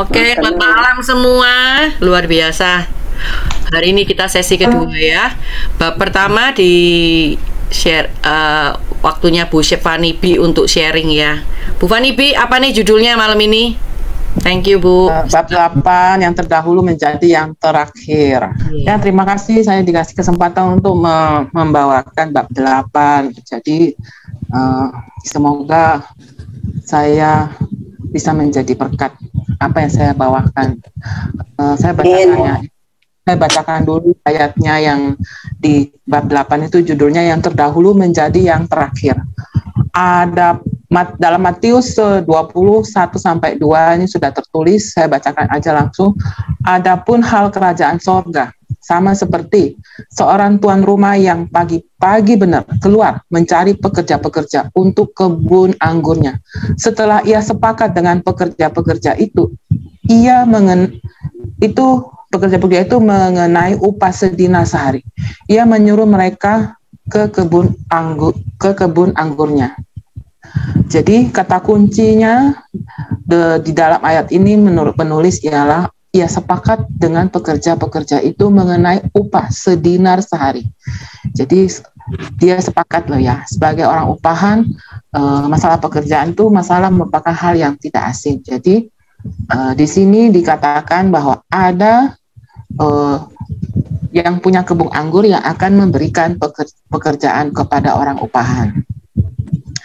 Oke, selamat malam semua. Luar biasa. Hari ini kita sesi kedua ya. Bab pertama di share waktunya Bu Fani B untuk sharing ya. Bu Fani B, apa nih judulnya malam ini? Thank you Bu. Bab 8 yang terdahulu menjadi yang terakhir. Ya, terima kasih saya dikasih kesempatan untuk membawakan bab 8. Jadi semoga saya bisa menjadi berkat apa yang saya bawakan. Saya bacakan dulu ayatnya yang di bab 8 itu judulnya yang terdahulu menjadi yang terakhir. Ada dalam Matius 21 sampai 2 ini sudah tertulis, saya bacakan aja langsung. Adapun hal kerajaan sorga sama seperti seorang tuan rumah yang pagi-pagi benar keluar mencari pekerja-pekerja untuk kebun anggurnya. Setelah ia sepakat dengan pekerja-pekerja itu, pekerja-pekerja itu mengenai upah sedinar sehari. Ia menyuruh mereka ke kebun anggurnya. Jadi kata kuncinya di dalam ayat ini menurut penulis ialah ia sepakat dengan pekerja-pekerja itu mengenai upah sedinar sehari. Jadi dia sepakat loh ya, sebagai orang upahan, masalah pekerjaan itu merupakan hal yang tidak asing. Jadi di sini dikatakan bahwa ada yang punya kebun anggur yang akan memberikan pekerjaan kepada orang upahan.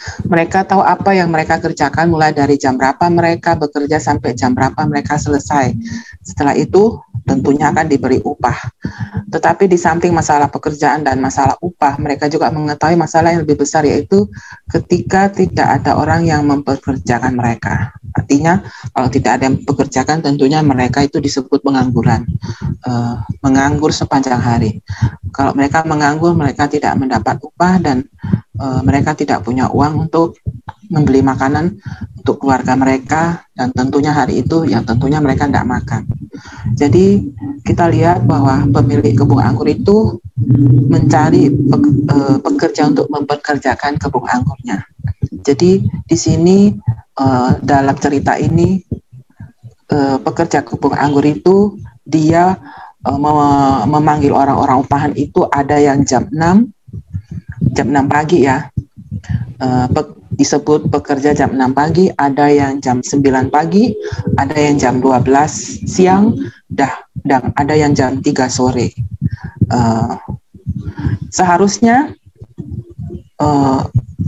Mereka tahu apa yang mereka kerjakan, mulai dari jam berapa mereka bekerja sampai jam berapa mereka selesai. Setelah itu tentunya akan diberi upah. Tetapi di samping masalah pekerjaan dan masalah upah, mereka juga mengetahui masalah yang lebih besar, yaitu ketika tidak ada orang yang mempekerjakan mereka. Artinya kalau tidak ada yang pekerjakan, tentunya mereka itu disebut pengangguran, menganggur sepanjang hari. Kalau mereka menganggur, mereka tidak mendapat upah dan mereka tidak punya uang untuk membeli makanan untuk keluarga mereka, dan tentunya hari itu yang tentunya mereka tidak makan. Jadi kita lihat bahwa pemilik kebun anggur itu mencari pekerja untuk mempekerjakan kebun anggurnya. Jadi di sini dalam cerita ini pekerja kebun anggur itu dia memanggil orang-orang upahan itu, ada yang jam 6 pagi ya, disebut pekerja jam 6 pagi, ada yang jam 9 pagi, ada yang jam 12 siang, dan ada yang jam 3 sore. Seharusnya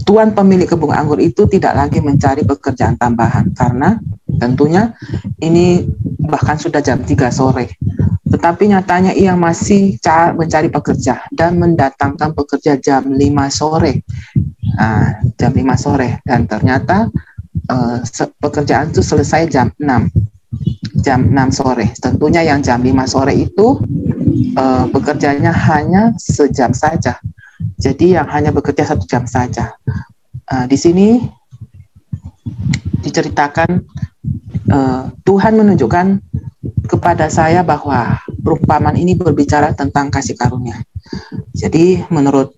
tuan pemilik kebun anggur itu tidak lagi mencari pekerjaan tambahan, karena tentunya ini bahkan sudah jam 3 sore. Tetapi nyatanya ia masih mencari pekerja dan mendatangkan pekerja jam 5 sore. Jam 5 sore, dan ternyata pekerjaan itu selesai jam 6 sore. Tentunya yang jam 5 sore itu bekerjanya hanya sejam saja. Jadi yang hanya bekerja 1 jam saja. Di sini diceritakan Tuhan menunjukkan kepada saya bahwa perumpamaan ini berbicara tentang kasih karunia. Jadi menurut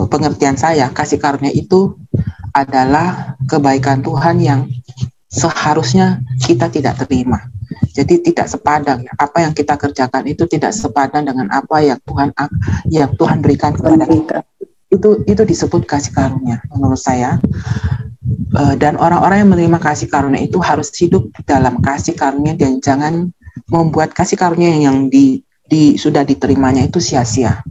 pengertian saya, kasih karunia itu adalah kebaikan Tuhan yang seharusnya kita tidak terima. Jadi tidak sepadan, apa yang kita kerjakan itu tidak sepadan dengan apa yang Tuhan berikan kepada kita. Itu disebut kasih karunia menurut saya. Dan orang-orang yang menerima kasih karunia itu harus hidup dalam kasih karunia dan jangan membuat kasih karunia yang sudah diterimanya itu sia-sia.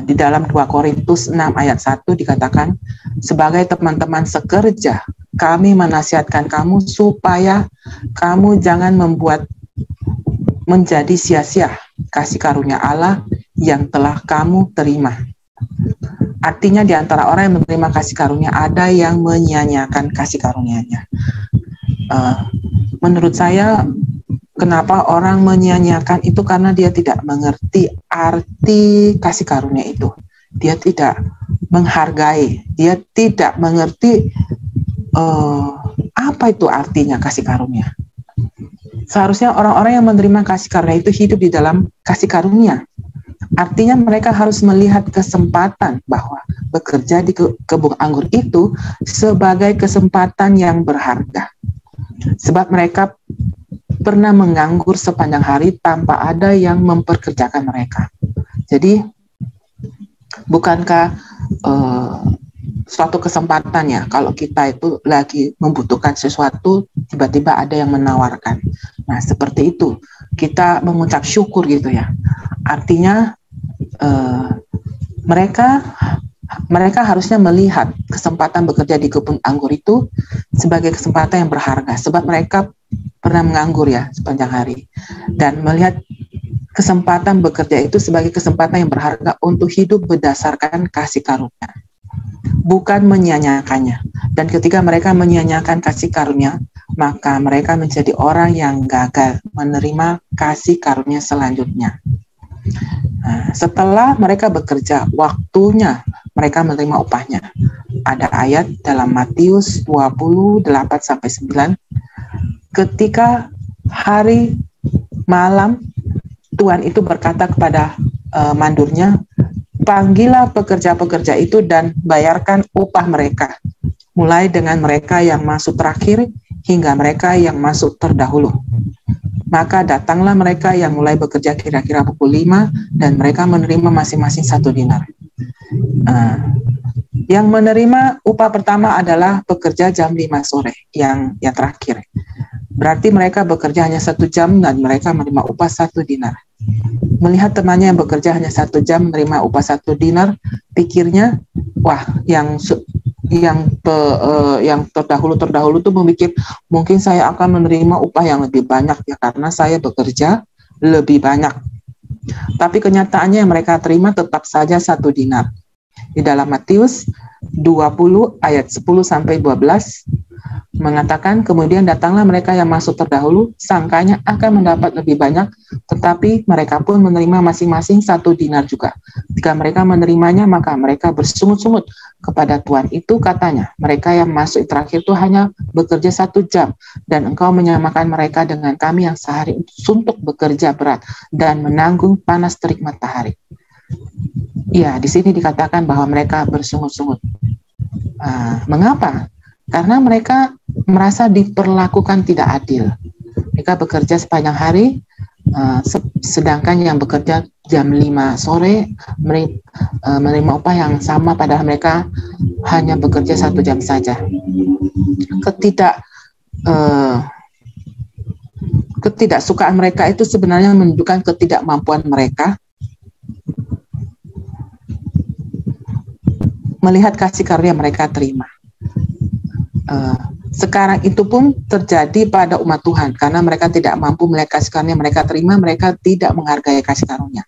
Di dalam 2 Korintus 6 ayat 1 dikatakan, sebagai teman-teman sekerja, kami menasihatkan kamu supaya kamu jangan membuat menjadi sia-sia kasih karunia Allah yang telah kamu terima. Artinya di antara orang yang menerima kasih karunia ada yang menyia-nyiakan kasih karunia-Nya. Menurut saya, kenapa orang menyia-nyiakan itu karena dia tidak mengerti arti kasih karunia itu. Dia tidak menghargai, dia tidak mengerti apa itu artinya kasih karunia. Seharusnya orang-orang yang menerima kasih karunia itu hidup di dalam kasih karunia. Artinya mereka harus melihat kesempatan bahwa bekerja di kebun anggur itu sebagai kesempatan yang berharga. Sebab mereka pernah menganggur sepanjang hari tanpa ada yang memperkerjakan mereka. Jadi, bukankah suatu kesempatan ya kalau kita itu lagi membutuhkan sesuatu, tiba-tiba ada yang menawarkan. Nah, seperti itu kita mengucap syukur gitu ya. Artinya mereka harusnya melihat kesempatan bekerja di kebun anggur itu sebagai kesempatan yang berharga, sebab mereka pernah menganggur ya sepanjang hari, dan melihat kesempatan bekerja itu sebagai kesempatan yang berharga untuk hidup berdasarkan kasih karunia, bukan menyia-nyiakannya. Dan ketika mereka menyia-nyiakan kasih karunia, maka mereka menjadi orang yang gagal menerima kasih karunia selanjutnya. Nah, setelah mereka bekerja, waktunya mereka menerima upahnya. Ada ayat dalam Matius 28-9, ketika hari malam, Tuhan itu berkata kepada mandurnya, panggillah pekerja-pekerja itu dan bayarkan upah mereka, mulai dengan mereka yang masuk terakhir hingga mereka yang masuk terdahulu. Maka datanglah mereka yang mulai bekerja kira-kira pukul 5 dan mereka menerima masing-masing 1 dinar. Yang menerima upah pertama adalah pekerja jam 5 sore, yang terakhir. Berarti mereka bekerja hanya 1 jam dan mereka menerima upah 1 dinar. Melihat temannya yang bekerja hanya 1 jam menerima upah 1 dinar, pikirnya, wah, yang terdahulu tuh memikir, mungkin saya akan menerima upah yang lebih banyak ya karena saya bekerja lebih banyak. Tapi kenyataannya yang mereka terima tetap saja 1 dinar. Di dalam Matius 20 ayat 10-12 mengatakan, kemudian datanglah mereka yang masuk terdahulu, sangkanya akan mendapat lebih banyak, tetapi mereka pun menerima masing-masing 1 dinar juga. Jika mereka menerimanya, maka mereka bersungut-sungut kepada Tuhan itu, katanya, mereka yang masuk terakhir itu hanya bekerja 1 jam, dan engkau menyamakan mereka dengan kami yang sehari suntuk bekerja berat dan menanggung panas terik matahari. Ya, di sini dikatakan bahwa mereka bersungut-sungut. Mengapa? Karena mereka merasa diperlakukan tidak adil. Mereka bekerja sepanjang hari, sedangkan yang bekerja jam 5 sore menerima upah yang sama, padahal mereka hanya bekerja 1 jam saja. Ketidaksukaan mereka itu sebenarnya menunjukkan ketidakmampuan mereka melihat kasih karunia mereka terima. Sekarang itu pun terjadi pada umat Tuhan, karena mereka tidak mampu melihat kasih karunia mereka terima, mereka tidak menghargai kasih karunia.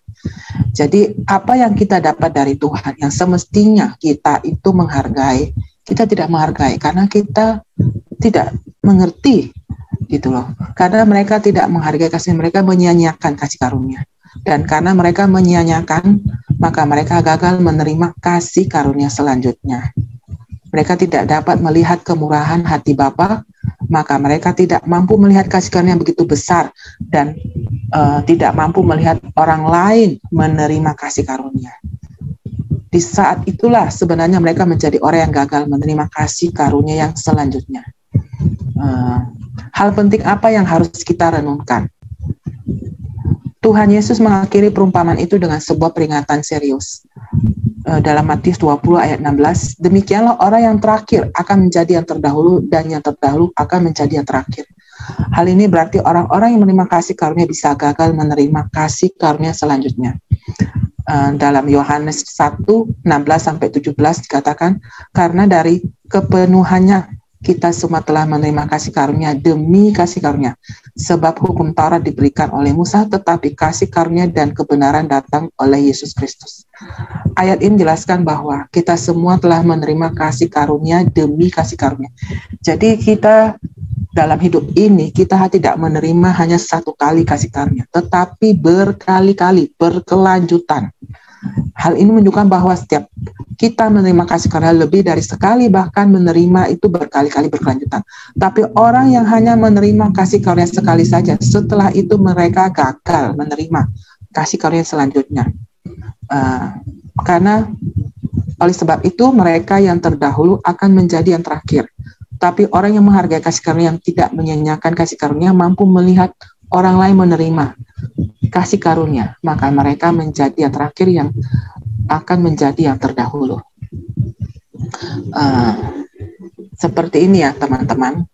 Jadi apa yang kita dapat dari Tuhan yang semestinya kita itu menghargai, kita tidak menghargai karena kita tidak mengerti gitu loh. Karena mereka tidak menghargai kasih, mereka menyia-nyiakan kasih karunia. Dan karena mereka menyia-nyiakan, maka mereka gagal menerima kasih karunia selanjutnya. Mereka tidak dapat melihat kemurahan hati Bapa, maka mereka tidak mampu melihat kasih karunia yang begitu besar dan tidak mampu melihat orang lain menerima kasih karunia. Di saat itulah sebenarnya mereka menjadi orang yang gagal menerima kasih karunia yang selanjutnya. Hal penting apa yang harus kita renungkan? Tuhan Yesus mengakhiri perumpamaan itu dengan sebuah peringatan serius. Dalam Matius 20 ayat 16, demikianlah orang yang terakhir akan menjadi yang terdahulu dan yang terdahulu akan menjadi yang terakhir. Hal ini berarti orang-orang yang menerima kasih karunia bisa gagal menerima kasih karunia selanjutnya. Dalam Yohanes 1:16-17 dikatakan, karena dari kepenuhannya kita semua telah menerima kasih karunia demi kasih karunia. Sebab hukum Taurat diberikan oleh Musa, tetapi kasih karunia dan kebenaran datang oleh Yesus Kristus. Ayat ini menjelaskan bahwa kita semua telah menerima kasih karunia demi kasih karunia. Jadi kita dalam hidup ini, kita tidak menerima hanya 1 kali kasih karunia, tetapi berkali-kali, berkelanjutan. Hal ini menunjukkan bahwa setiap kita menerima kasih karunia lebih dari sekali, bahkan menerima itu berkali-kali berkelanjutan. Tapi orang yang hanya menerima kasih karunia sekali saja, setelah itu mereka gagal menerima kasih karunia selanjutnya. Karena oleh sebab itu mereka yang terdahulu akan menjadi yang terakhir. Tetapi orang yang menghargai kasih karunia, yang tidak menyanyiakan kasih karunia, mampu melihat orang lain menerima kasih karunia, maka mereka menjadi yang terakhir yang akan menjadi yang terdahulu. Seperti ini ya teman-teman.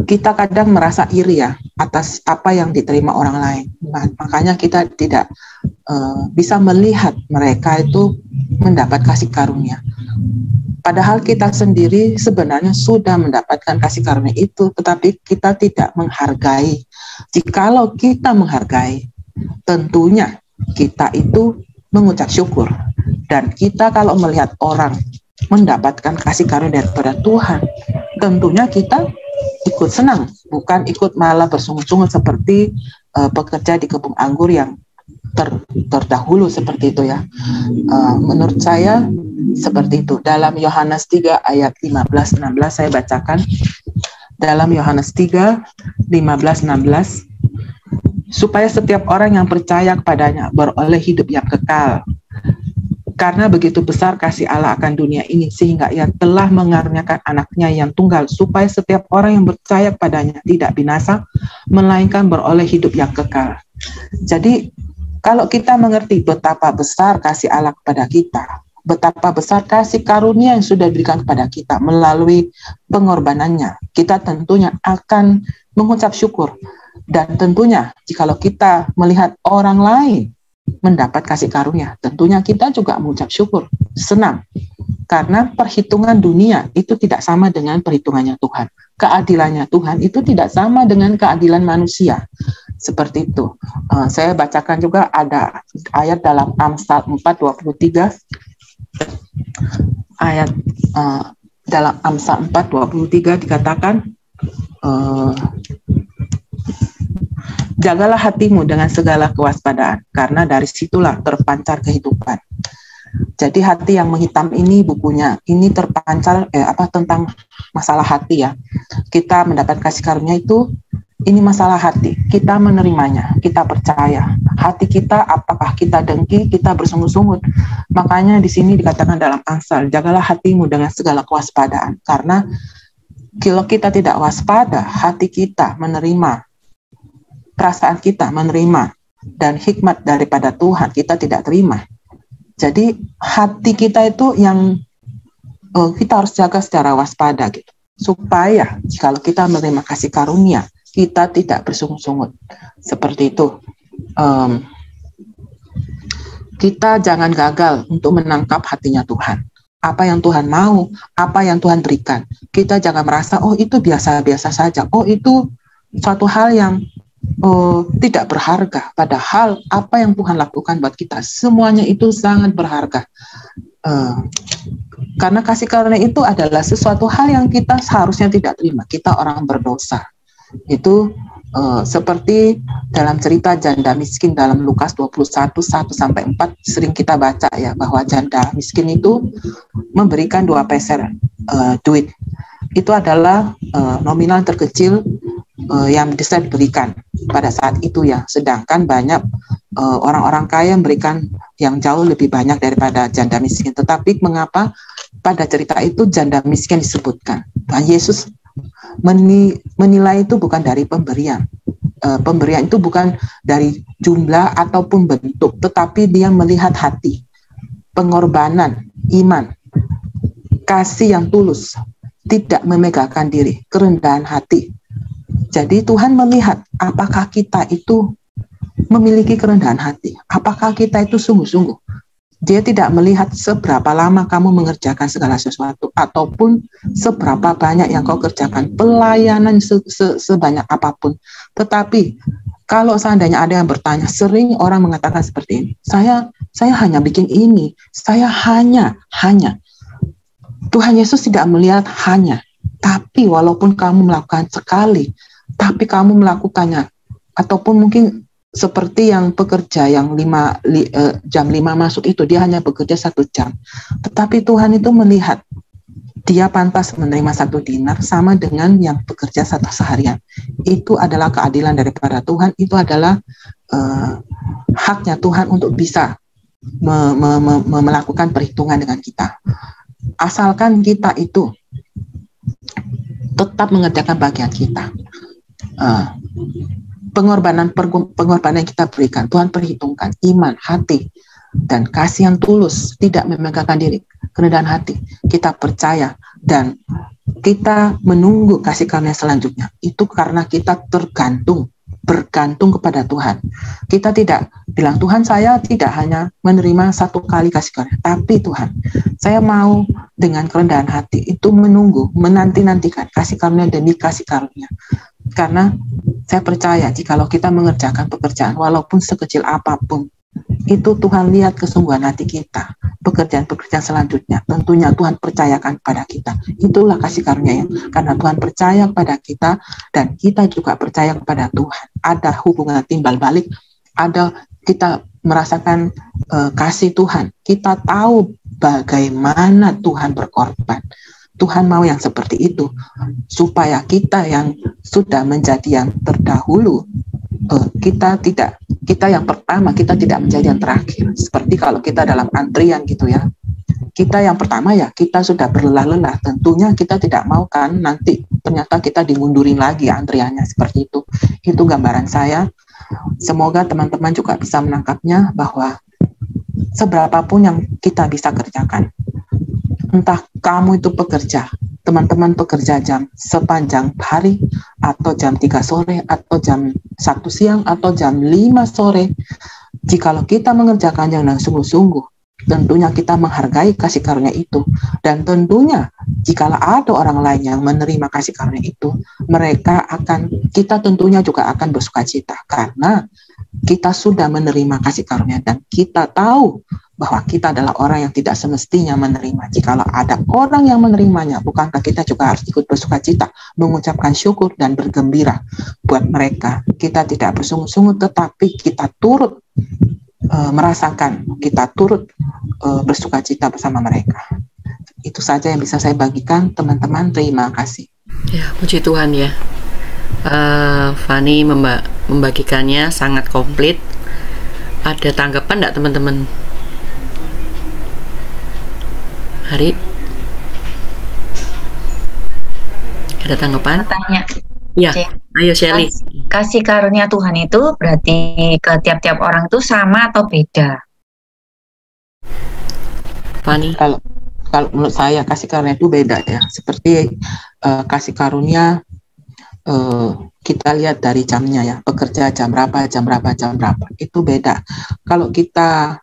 Kita kadang merasa iri ya atas apa yang diterima orang lain. Makanya kita tidak bisa melihat mereka itu mendapat kasih karunia. Padahal kita sendiri sebenarnya sudah mendapatkan kasih karunia itu, tetapi kita tidak menghargai. Jikalau kita menghargai, tentunya kita itu mengucap syukur. Dan kita kalau melihat orang mendapatkan kasih karunia daripada Tuhan, tentunya kita ikut senang, bukan ikut malah bersungut-sungut seperti pekerja di kebun anggur yang terdahulu seperti itu ya. Menurut saya seperti itu. Dalam Yohanes 3 ayat 15-16 saya bacakan. Dalam Yohanes 3 15-16, supaya setiap orang yang percaya kepadanya beroleh hidup yang kekal. Karena begitu besar kasih Allah akan dunia ini, sehingga Ia telah mengaruniakan anaknya yang tunggal, supaya setiap orang yang percaya kepadanya tidak binasa, melainkan beroleh hidup yang kekal. Jadi, kalau kita mengerti betapa besar kasih Allah kepada kita, betapa besar kasih karunia yang sudah diberikan kepada kita melalui pengorbanannya, kita tentunya akan mengucap syukur. Dan tentunya, jikalau kita melihat orang lain mendapat kasih karunia, tentunya kita juga mengucap syukur, senang. Karena perhitungan dunia itu tidak sama dengan perhitungannya Tuhan. Keadilannya Tuhan itu tidak sama dengan keadilan manusia. Seperti itu. Saya bacakan juga ada ayat dalam Amsal 4:23. Ayat dalam Amsal 4:23 dikatakan, jagalah hatimu dengan segala kewaspadaan, karena dari situlah terpancar kehidupan. Jadi hati yang menghitam ini bukunya, ini terpancar tentang masalah hati ya. Kita mendapat kasih karunia itu, ini masalah hati. Kita menerimanya, kita percaya. Hati kita, apakah kita dengki, kita bersungut-sungut. Makanya di sini dikatakan dalam Amsal, jagalah hatimu dengan segala kewaspadaan. Karena kalau kita tidak waspada, hati kita menerima, perasaan kita menerima, dan hikmat daripada Tuhan kita tidak terima. Jadi hati kita itu yang kita harus jaga secara waspada gitu. Supaya kalau kita menerima kasih karunia, kita tidak bersungut-sungut. Seperti itu. Kita jangan gagal untuk menangkap hatinya Tuhan. Apa yang Tuhan mau, apa yang Tuhan berikan. Kita jangan merasa, oh itu biasa-biasa saja. Oh itu suatu hal yang tidak berharga. Padahal apa yang Tuhan lakukan buat kita, semuanya itu sangat berharga. Karena kasih karunia itu adalah sesuatu hal yang kita seharusnya tidak terima. Kita orang berdosa. Itu seperti dalam cerita janda miskin dalam Lukas 21:1-4 sering kita baca ya, bahwa janda miskin itu memberikan 2 peser duit. Itu adalah nominal terkecil yang bisa diberikan pada saat itu ya. Sedangkan banyak orang-orang kaya memberikan yang jauh lebih banyak daripada janda miskin. Tetapi mengapa pada cerita itu janda miskin disebutkan? Tuhan Yesus menilai itu bukan dari pemberian. Pemberian itu bukan dari jumlah ataupun bentuk, tetapi dia melihat hati, pengorbanan, iman, kasih yang tulus, tidak memegahkan diri, kerendahan hati. Jadi Tuhan melihat apakah kita itu memiliki kerendahan hati, apakah kita itu sungguh-sungguh. Dia tidak melihat seberapa lama kamu mengerjakan segala sesuatu, ataupun seberapa banyak yang kau kerjakan, pelayanan sebanyak apapun. Tetapi kalau seandainya ada yang bertanya, sering orang mengatakan seperti ini, saya hanya bikin ini, saya hanya. Tuhan Yesus tidak melihat hanya, tapi walaupun kamu melakukan sekali, tapi kamu melakukannya, ataupun mungkin seperti yang pekerja yang jam 5 masuk itu, dia hanya bekerja 1 jam. Tetapi Tuhan itu melihat, dia pantas menerima 1 dinar sama dengan yang bekerja 1 seharian. Itu adalah keadilan daripada Tuhan, itu adalah haknya Tuhan untuk bisa melakukan perhitungan dengan kita. asalkan kita itu tetap mengerjakan bagian kita. Pengorbanan yang kita berikan, Tuhan perhitungkan iman, hati, dan kasih yang tulus, tidak memegangkan diri, kerendahan hati. Kita percaya dan kita menunggu kasih karunia selanjutnya. Itu karena kita bergantung kepada Tuhan. Kita tidak bilang, Tuhan, saya tidak hanya menerima satu kali kasih karunia, tapi Tuhan, saya mau dengan kerendahan hati itu menunggu, menanti-nantikan kasih karunia demi kasih karunia. Karena saya percaya jikalau kita mengerjakan pekerjaan walaupun sekecil apapun, itu Tuhan lihat kesungguhan hati kita. Pekerjaan-pekerjaan selanjutnya tentunya Tuhan percayakan kepada kita. Itulah kasih karunia, karena Tuhan percaya kepada kita dan kita juga percaya kepada Tuhan. Ada hubungan timbal balik, ada kita merasakan kasih Tuhan. Kita tahu bagaimana Tuhan berkorban. Tuhan mau yang seperti itu supaya kita yang sudah menjadi yang terdahulu, kita yang pertama, kita tidak menjadi yang terakhir. Seperti kalau kita dalam antrian gitu ya, kita yang pertama ya kita sudah berlelah-lelah, tentunya kita tidak mau kan nanti ternyata kita dimundurin lagi antriannya, seperti itu. Itu gambaran saya. Semoga teman-teman juga bisa menangkapnya bahwa seberapapun yang kita bisa kerjakan, entah kamu itu pekerja, teman-teman pekerja jam sepanjang hari, atau jam 3 sore, atau jam 1 siang, atau jam 5 sore, jikalau kita mengerjakannya dengan sungguh-sungguh, tentunya kita menghargai kasih karunia itu. Dan tentunya jikalau ada orang lain yang menerima kasih karunia itu, kita tentunya juga akan bersukacita, karena kita sudah menerima kasih karunia dan kita tahu bahwa kita adalah orang yang tidak semestinya menerima. Jikalau ada orang yang menerimanya, bukankah kita juga harus ikut bersukacita, mengucapkan syukur dan bergembira buat mereka. Kita tidak bersungguh-sungguh, tetapi kita turut merasakan, kita turut bersukacita bersama mereka. Itu saja yang bisa saya bagikan, teman-teman. Terima kasih. Ya, puji Tuhan ya. Fani membagikannya sangat komplit. Ada tanggapan enggak teman-teman? Hari? Ada tanggapan? Tanya. Ya, ayo Shelly. Kasih karunia Tuhan itu berarti ke tiap-tiap orang itu sama atau beda? Fani? Kalau menurut saya kasih karunia itu beda ya. Seperti kasih karunia kita lihat dari jamnya ya. Bekerja jam berapa, itu beda. Kalau kita,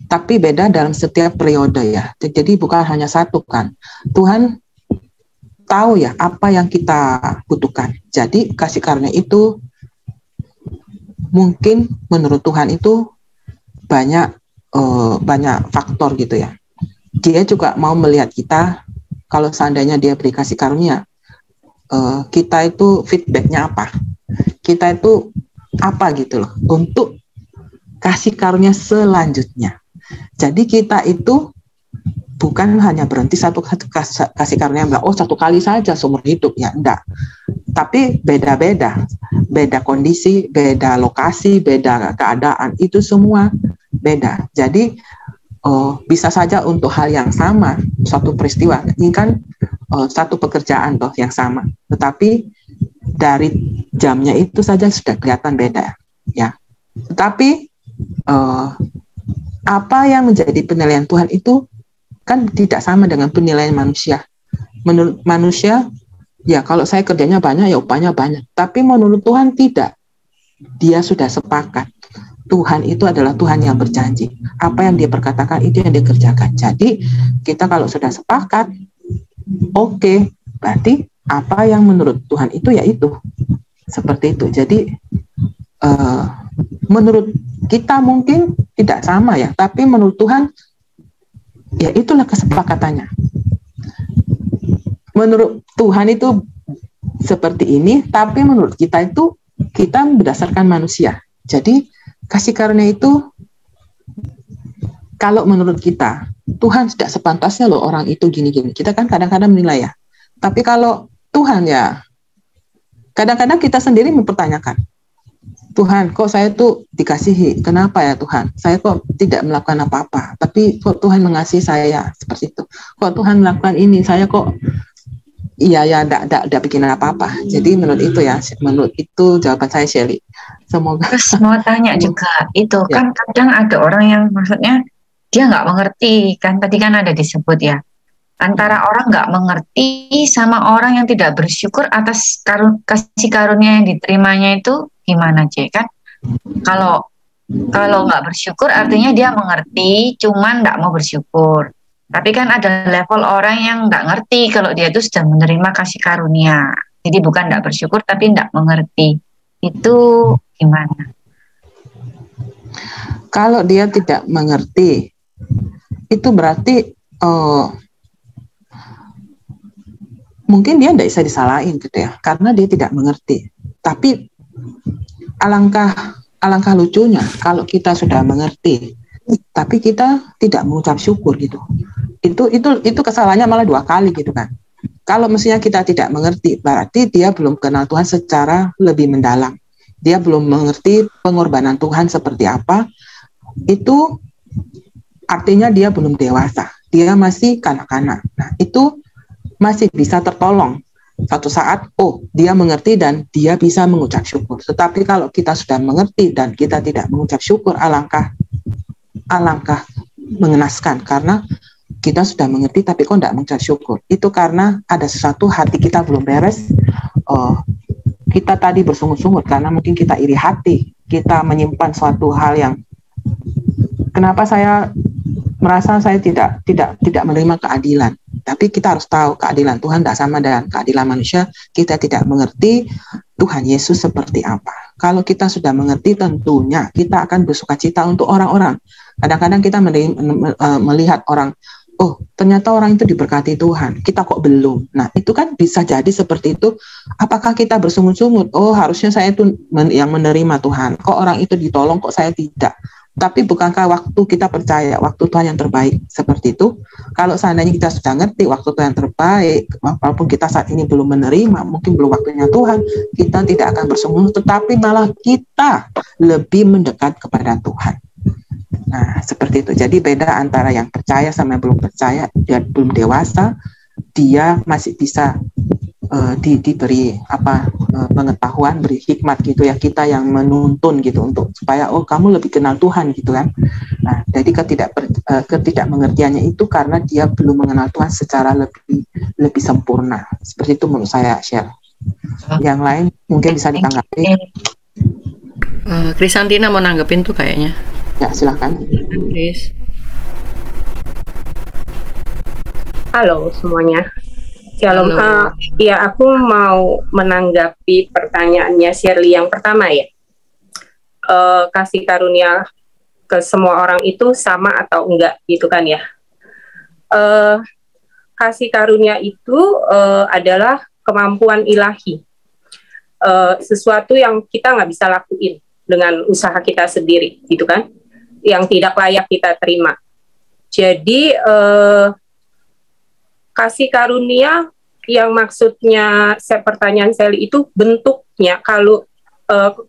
tapi beda dalam setiap periode ya. Jadi bukan hanya satu kan. Tuhan tahu ya apa yang kita butuhkan. Jadi kasih karunia itu mungkin menurut Tuhan itu banyak faktor gitu ya. Dia juga mau melihat kita, kalau seandainya dia beri kasih karunia, kita itu feedbacknya apa, kita itu apa gitu loh untuk kasih karunia selanjutnya. Jadi kita itu bukan hanya berhenti satu kasih karunia, satu kali saja seumur hidup ya, enggak. Tapi beda kondisi, beda lokasi, beda keadaan, itu semua beda. Jadi bisa saja untuk hal yang sama, suatu peristiwa, ini kan satu pekerjaan toh yang sama, tetapi dari jamnya itu saja sudah kelihatan beda ya. Tetapi apa yang menjadi penilaian Tuhan itu kan tidak sama dengan penilaian manusia. Menurut manusia, ya kalau saya kerjanya banyak, ya upahnya banyak. Tapi menurut Tuhan tidak. Dia sudah sepakat. Tuhan itu adalah Tuhan yang berjanji. Apa yang dia perkatakan, itu yang dia kerjakan. Jadi, kita kalau sudah sepakat, oke, berarti apa yang menurut Tuhan itu, ya itu. Seperti itu. Jadi, menurut kita mungkin tidak sama ya, tapi menurut Tuhan, ya itulah kesepakatannya. Menurut Tuhan itu seperti ini, tapi menurut kita itu kita berdasarkan manusia. Jadi kasih karunia itu kalau menurut kita Tuhan tidak sepantasnya loh orang itu gini-gini. Kita kan kadang-kadang menilai ya. Tapi kalau Tuhan ya kadang-kadang kita sendiri mempertanyakan. Tuhan, kok saya tuh dikasihi? Kenapa ya Tuhan? Saya kok tidak melakukan apa-apa, tapi kok Tuhan mengasihi saya seperti itu. Kok Tuhan melakukan ini, saya kok iya enggak bikin apa-apa. Jadi menurut itu jawaban saya, Shelly. Semoga. Terus mau tanya juga, itu Ya. kan kadang ada orang yang maksudnya dia nggak mengerti, kan tadi kan ada disebut ya, antara orang nggak mengerti sama orang yang tidak bersyukur atas kasih karunia yang diterimanya itu gimana, C? Kan kalau nggak bersyukur artinya dia mengerti, cuman nggak mau bersyukur. Tapi kan ada level orang yang nggak ngerti kalau dia itu sudah menerima kasih karunia. Jadi bukan nggak bersyukur tapi nggak mengerti. Itu gimana? Kalau dia tidak mengerti, itu berarti mungkin dia tidak bisa disalahin gitu ya, karena dia tidak mengerti. Tapi alangkah lucunya kalau kita sudah mengerti, tapi kita tidak mengucap syukur gitu. Itu kesalahannya malah 2 kali gitu kan. Kalau mestinya kita tidak mengerti, berarti dia belum kenal Tuhan secara lebih mendalam. Dia belum mengerti pengorbanan Tuhan seperti apa. Itu artinya dia belum dewasa. Dia masih kanak-kanak. Nah, itu masih bisa tertolong. Suatu saat, dia mengerti dan dia bisa mengucap syukur. Tetapi kalau kita sudah mengerti dan kita tidak mengucap syukur, alangkah mengenaskan, karena kita sudah mengerti tapi kok tidak mengucap syukur. Itu karena ada sesuatu hati kita belum beres. Kita tadi bersungut-sungut karena mungkin kita iri hati, kita menyimpan suatu hal yang kenapa saya merasa saya tidak menerima keadilan. Tapi kita harus tahu keadilan Tuhan tidak sama dengan keadilan manusia. Kita tidak mengerti Tuhan Yesus seperti apa. Kalau kita sudah mengerti, tentunya kita akan bersukacita untuk orang-orang. Kadang-kadang kita melihat orang, ternyata orang itu diberkati Tuhan, kita kok belum. Nah, itu kan bisa jadi seperti itu. Apakah kita bersungut-sungut? Harusnya saya itu yang menerima Tuhan. Kok orang itu ditolong, kok saya tidak? Tapi bukankah waktu kita percaya waktu Tuhan yang terbaik seperti itu? Kalau seandainya kita sudah ngerti waktu Tuhan yang terbaik, walaupun kita saat ini belum menerima, mungkin belum waktunya Tuhan, kita tidak akan bersungut, tetapi malah kita lebih mendekat kepada Tuhan. Nah, seperti itu. Jadi beda antara yang percaya sama yang belum percaya. Dia belum dewasa, dia masih bisa diberi pengetahuan, beri hikmat gitu ya, kita yang menuntun gitu untuk supaya kamu lebih kenal Tuhan gitu kan. Nah, jadi ketidakmengertiannya itu karena dia belum mengenal Tuhan secara lebih sempurna. Seperti itu menurut saya, share. Yang lain mungkin bisa ditanggapi. Krisantina mau nanggepin tuh kayaknya. Ya, silakan. Chris. Halo semuanya. Shalom. Ya, aku mau menanggapi pertanyaannya Shirley yang pertama ya. Kasih karunia ke semua orang itu sama atau enggak gitu kan ya. Kasih karunia itu adalah kemampuan ilahi. Sesuatu yang kita nggak bisa lakuin dengan usaha kita sendiri gitu kan. Yang tidak layak kita terima. Jadi kasih karunia yang maksudnya pertanyaan Sally itu bentuknya, kalau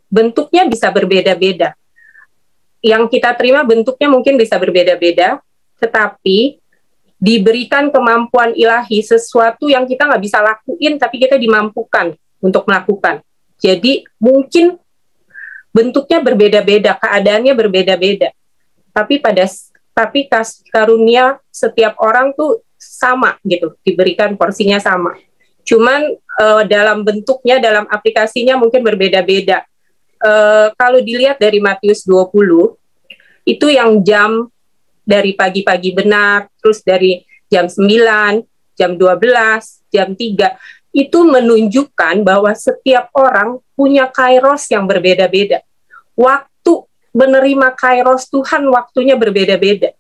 bentuknya bisa berbeda-beda. Yang kita terima bentuknya mungkin bisa berbeda-beda, tetapi diberikan kemampuan ilahi, sesuatu yang kita nggak bisa lakuin, tapi kita dimampukan untuk melakukan. Jadi mungkin bentuknya berbeda-beda, keadaannya berbeda-beda, tapi kasih karunia setiap orang tuh sama gitu, diberikan porsinya sama. Cuman dalam bentuknya, dalam aplikasinya mungkin berbeda-beda. Kalau dilihat dari Matius 20, itu yang jam dari pagi-pagi benar, terus dari jam 9, jam 12, jam 3, itu menunjukkan bahwa setiap orang punya kairos yang berbeda-beda. Waktu menerima kairos Tuhan, waktunya berbeda-beda.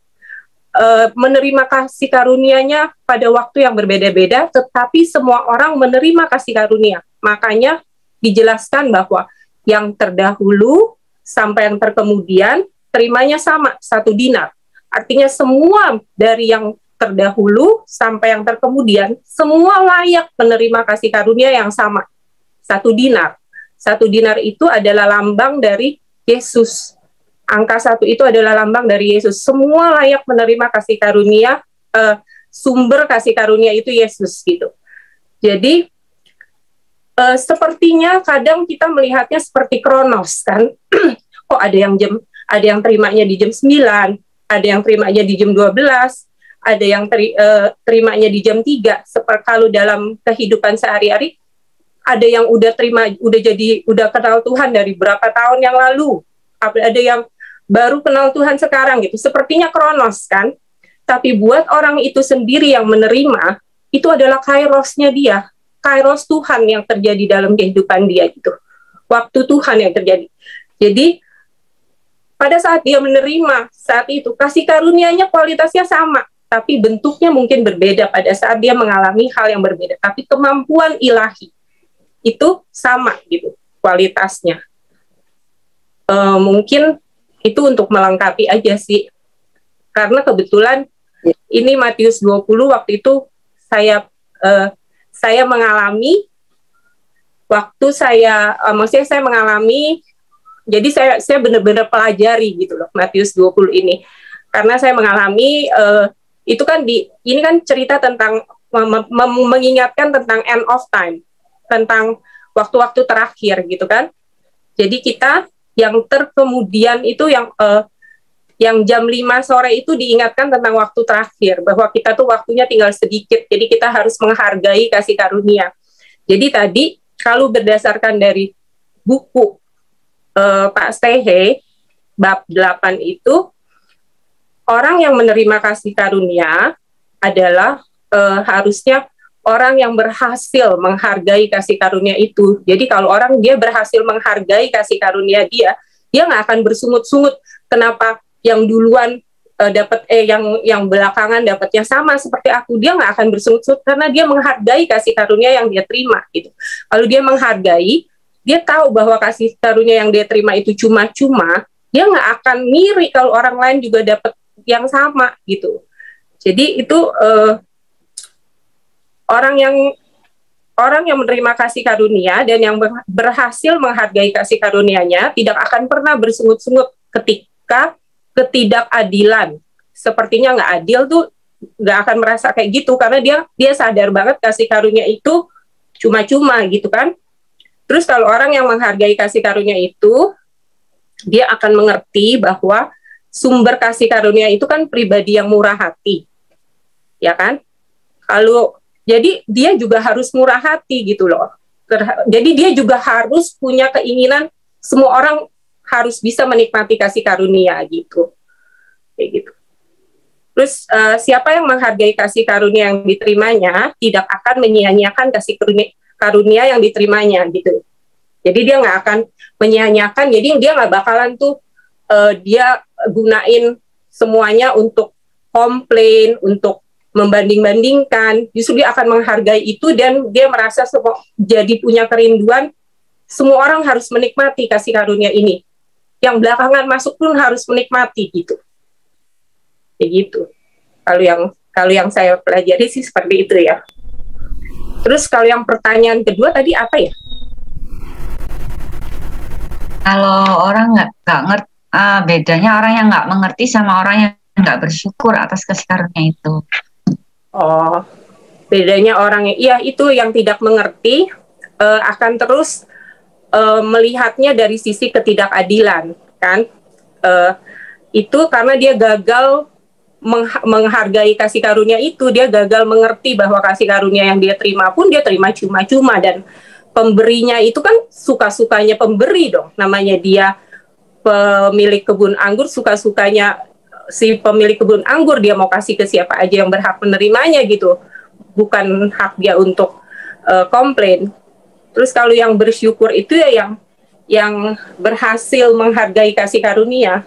Menerima kasih karunia-Nya pada waktu yang berbeda-beda, tetapi semua orang menerima kasih karunia. Makanya dijelaskan bahwa yang terdahulu sampai yang terkemudian terimanya sama, 1 dinar. Artinya semua dari yang terdahulu sampai yang terkemudian, semua layak menerima kasih karunia yang sama, 1 dinar. 1 dinar itu adalah lambang dari Yesus. Angka 1 itu adalah lambang dari Yesus. Semua layak menerima kasih karunia, sumber kasih karunia itu Yesus gitu. Jadi sepertinya kadang kita melihatnya seperti kronos kan. Kok ada yang terimanya di jam 9, ada yang terimanya di jam 12, ada yang terimanya di jam 3. Seperti kalau dalam kehidupan sehari-hari ada yang udah kenal Tuhan dari berapa tahun yang lalu. Ada yang baru kenal Tuhan sekarang gitu. Sepertinya kronos kan. Tapi buat orang itu sendiri yang menerima, itu adalah kairosnya dia. Kairos Tuhan yang terjadi dalam kehidupan dia gitu. Waktu Tuhan yang terjadi. Jadi pada saat dia menerima saat itu, kasih karunia-nya kualitasnya sama, tapi bentuknya mungkin berbeda pada saat dia mengalami hal yang berbeda. Tapi kemampuan ilahi itu sama gitu kualitasnya. Mungkin itu untuk melengkapi aja sih. Karena kebetulan ini Matius 20 waktu itu saya mengalami waktu maksudnya saya mengalami, jadi saya benar-benar pelajari gitu loh Matius 20 ini. Karena saya mengalami itu kan ini kan cerita tentang mengingatkan tentang end of time, tentang waktu-waktu terakhir gitu kan. Jadi kita yang terkemudian itu yang jam 5 sore itu diingatkan tentang waktu terakhir, bahwa kita tuh waktunya tinggal sedikit, jadi kita harus menghargai kasih karunia. Jadi tadi kalau berdasarkan dari buku Pak Stehe bab 8 itu, orang yang menerima kasih karunia adalah harusnya orang yang berhasil menghargai kasih karunia itu. Jadi kalau dia berhasil menghargai kasih karunia dia nggak akan bersungut-sungut kenapa yang duluan dapat yang belakangan dapatnya sama seperti aku. Dia nggak akan bersungut-sungut karena dia menghargai kasih karunia yang dia terima gitu. Kalau dia menghargai, dia tahu bahwa kasih karunia yang dia terima itu cuma-cuma, dia nggak akan ngiri kalau orang lain juga dapat yang sama gitu. Jadi itu orang yang menerima kasih karunia dan yang berhasil menghargai kasih karunia-nya tidak akan pernah bersungut-sungut ketika ketidakadilan sepertinya nggak adil tuh, nggak akan merasa kayak gitu karena dia sadar banget kasih karunia itu cuma-cuma gitu kan. Terus kalau orang yang menghargai kasih karunia itu, dia akan mengerti bahwa sumber kasih karunia itu kan pribadi yang murah hati, ya kan? Jadi dia juga harus murah hati gitu loh. Jadi dia juga harus punya keinginan semua orang harus bisa menikmati kasih karunia gitu. Kayak gitu. Terus siapa yang menghargai kasih karunia yang diterimanya tidak akan menyia-nyiakan kasih karunia yang diterimanya gitu. Jadi dia nggak akan menyia-nyiakan, jadi dia nggak bakalan tuh dia gunain semuanya untuk komplain, untuk membanding-bandingkan. Justru dia akan menghargai itu dan dia merasa jadi punya kerinduan semua orang harus menikmati kasih karunia ini. Yang belakangan masuk pun harus menikmati gitu. Kayak gitu. Kalau yang saya pelajari sih seperti itu ya. Terus kalau yang pertanyaan kedua tadi apa ya? Kalau orang nggak ngerti, bedanya orang yang nggak mengerti sama orang yang nggak bersyukur atas kasih karunia itu. Oh, bedanya orang itu yang tidak mengerti akan terus melihatnya dari sisi ketidakadilan, kan? Itu karena dia gagal menghargai kasih karunia itu, dia gagal mengerti bahwa kasih karunia yang dia terima pun dia terima cuma-cuma, dan pemberinya itu kan suka-sukanya pemberi dong, namanya dia pemilik kebun anggur, suka-sukanya si pemilik kebun anggur, dia mau kasih ke siapa aja yang berhak menerimanya gitu, bukan hak dia untuk komplain. Terus kalau yang bersyukur itu ya yang berhasil menghargai kasih karunia.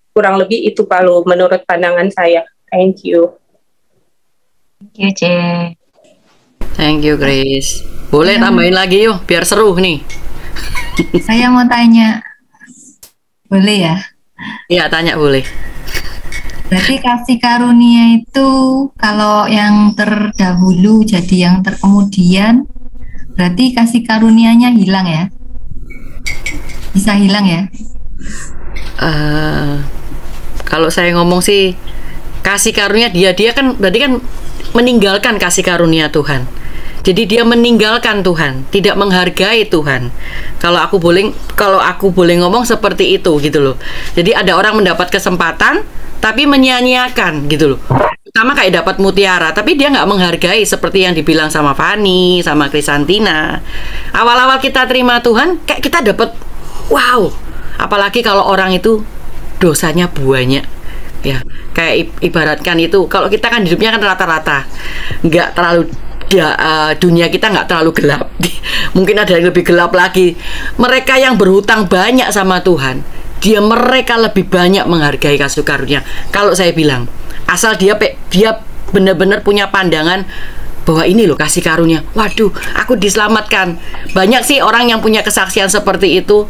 Kurang lebih itu kalau menurut pandangan saya. Thank you. Thank you, Ce. Thank you, Grace. Boleh tambahin lagi yuk, biar seru nih. Saya mau tanya. Boleh ya? Iya, tanya boleh. Berarti kasih karunia itu kalau yang terdahulu jadi yang terkemudian, Berarti kasih karunianya hilang ya? Bisa hilang ya? Kalau saya ngomong sih kasih karunia dia kan berarti kan meninggalkan kasih karunia Tuhan. Jadi dia meninggalkan Tuhan, tidak menghargai Tuhan. Kalau aku boleh ngomong seperti itu gitu loh. Jadi ada orang mendapat kesempatan tapi menyia-nyiakan gitu loh. Pertama kayak dapat mutiara, tapi dia nggak menghargai seperti yang dibilang sama Fani, sama Krisantina. Awal-awal kita terima Tuhan, kayak kita dapat wow. Apalagi kalau orang itu dosanya banyak, ya. Kayak ibaratkan itu, kalau kita kan hidupnya kan rata-rata, nggak terlalu dunia kita nggak terlalu gelap. Mungkin ada yang lebih gelap lagi. Mereka yang berhutang banyak sama Tuhan, mereka lebih banyak menghargai kasih karunia. Kalau saya bilang, asal dia benar-benar punya pandangan bahwa ini loh kasih karunia. Waduh, aku diselamatkan. Banyak sih orang yang punya kesaksian seperti itu.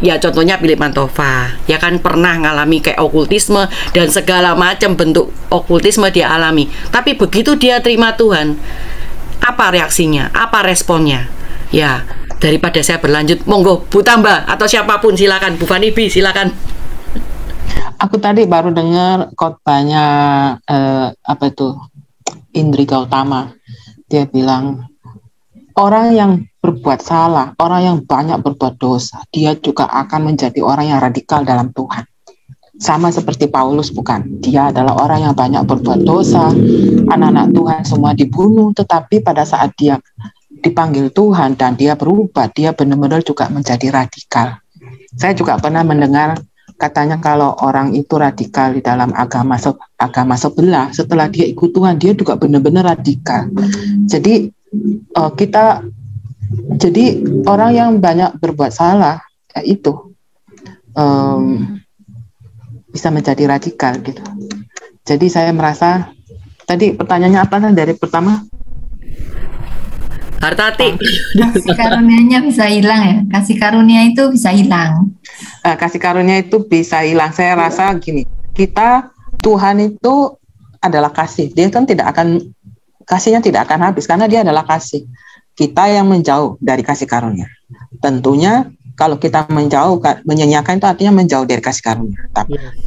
Ya contohnya Philip Mantova, ya kan pernah ngalami kayak okultisme dan segala macam bentuk okultisme dia alami. Tapi begitu dia terima Tuhan, apa reaksinya? Apa responnya? Ya, daripada saya berlanjut, monggo Bu Tamba atau siapapun silakan, Bu Fani B silakan. Aku tadi baru dengar khotbahnya Indri Gautama. Dia bilang orang yang berbuat salah, orang yang banyak berbuat dosa, dia juga akan menjadi orang yang radikal dalam Tuhan. Sama seperti Paulus, bukan? Dia adalah orang yang banyak berbuat dosa, anak-anak Tuhan semua dibunuh, tetapi pada saat dia dipanggil Tuhan dan dia berubah, dia benar-benar juga menjadi radikal. Saya juga pernah mendengar katanya kalau orang itu radikal di dalam agama sebelah, setelah dia ikut Tuhan, dia juga benar-benar radikal. Jadi orang yang banyak berbuat salah itu bisa menjadi radikal gitu. Jadi saya merasa tadi pertanyaannya apa dari pertama? Hartati. Kasih karunianya bisa hilang ya? Kasih karunia itu bisa hilang. Kasih karunia itu bisa hilang. Saya rasa gini, Tuhan itu adalah kasih. Dia kan kasihnya tidak akan habis karena dia adalah kasih. Kita yang menjauh dari kasih karunia. Tentunya kalau kita menjauh, menyanyiakan itu artinya menjauh dari kasih karunia.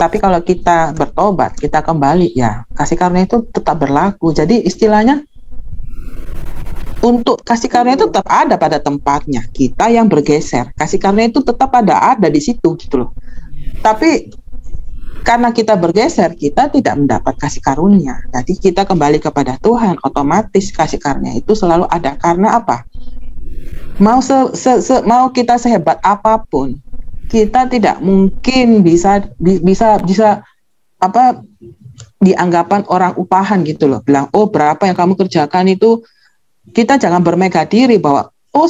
Tapi kalau kita bertobat, kita kembali, ya kasih karunia itu tetap berlaku. Jadi istilahnya untuk kasih karunia itu tetap ada pada tempatnya. Kita yang bergeser, kasih karunia itu tetap ada di situ gitu loh. Tapi karena kita bergeser, kita tidak mendapat kasih karunia. Jadi kita kembali kepada Tuhan, otomatis kasih karunia itu selalu ada. Karena apa? Mau kita sehebat apapun, kita tidak mungkin bisa dianggapan orang upahan gitu loh. Bilang, oh berapa yang kamu kerjakan itu, kita jangan bermega diri bahwa oh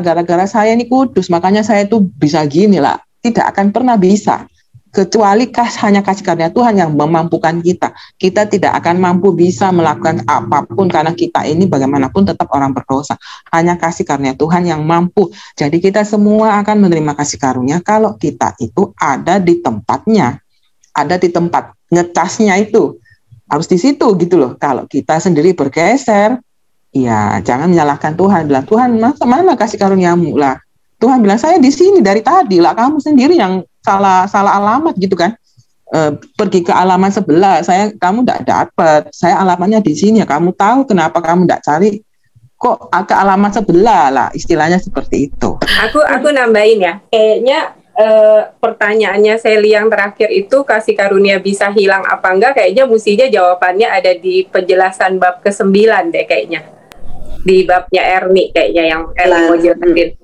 gara-gara saya ini kudus, makanya saya itu bisa gini lah. Tidak akan pernah bisa. Kecuali hanya kasih karunia Tuhan yang memampukan kita. Kita tidak akan mampu bisa melakukan apapun karena kita ini bagaimanapun tetap orang berdosa. Hanya kasih karunia Tuhan yang mampu. Jadi kita semua akan menerima kasih karunia kalau kita itu ada di tempatnya. Ada di tempat ngecasnya itu. Harus di situ gitu loh. Kalau kita sendiri bergeser, ya jangan menyalahkan Tuhan. Bilang, Tuhan mana kasih karuniamu lah. Tuhan bilang, saya di sini dari tadi lah, kamu sendiri yang salah alamat gitu kan. Pergi ke alamat sebelah, kamu tidak dapat, saya alamatnya di sini ya, kamu tahu kenapa kamu tidak cari kok ke alamat sebelah lah, istilahnya seperti itu. Aku nambahin ya, kayaknya pertanyaannya Sally yang terakhir itu kasih karunia bisa hilang apa enggak, kayaknya mestinya jawabannya ada di penjelasan bab ke-9 deh kayaknya, di babnya Erni kayaknya yang Erni mau jelasin.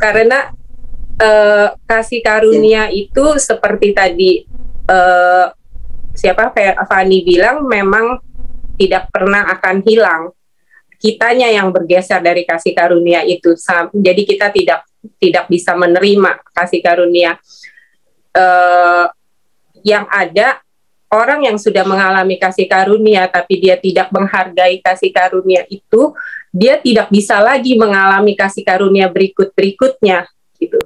Karena kasih karunia itu seperti tadi Fani bilang memang tidak pernah akan hilang. Kitanya yang bergeser dari kasih karunia itu. Jadi kita tidak bisa menerima kasih karunia. Yang ada orang yang sudah mengalami kasih karunia tapi dia tidak menghargai kasih karunia itu, dia tidak bisa lagi mengalami kasih karunia berikutnya gitu.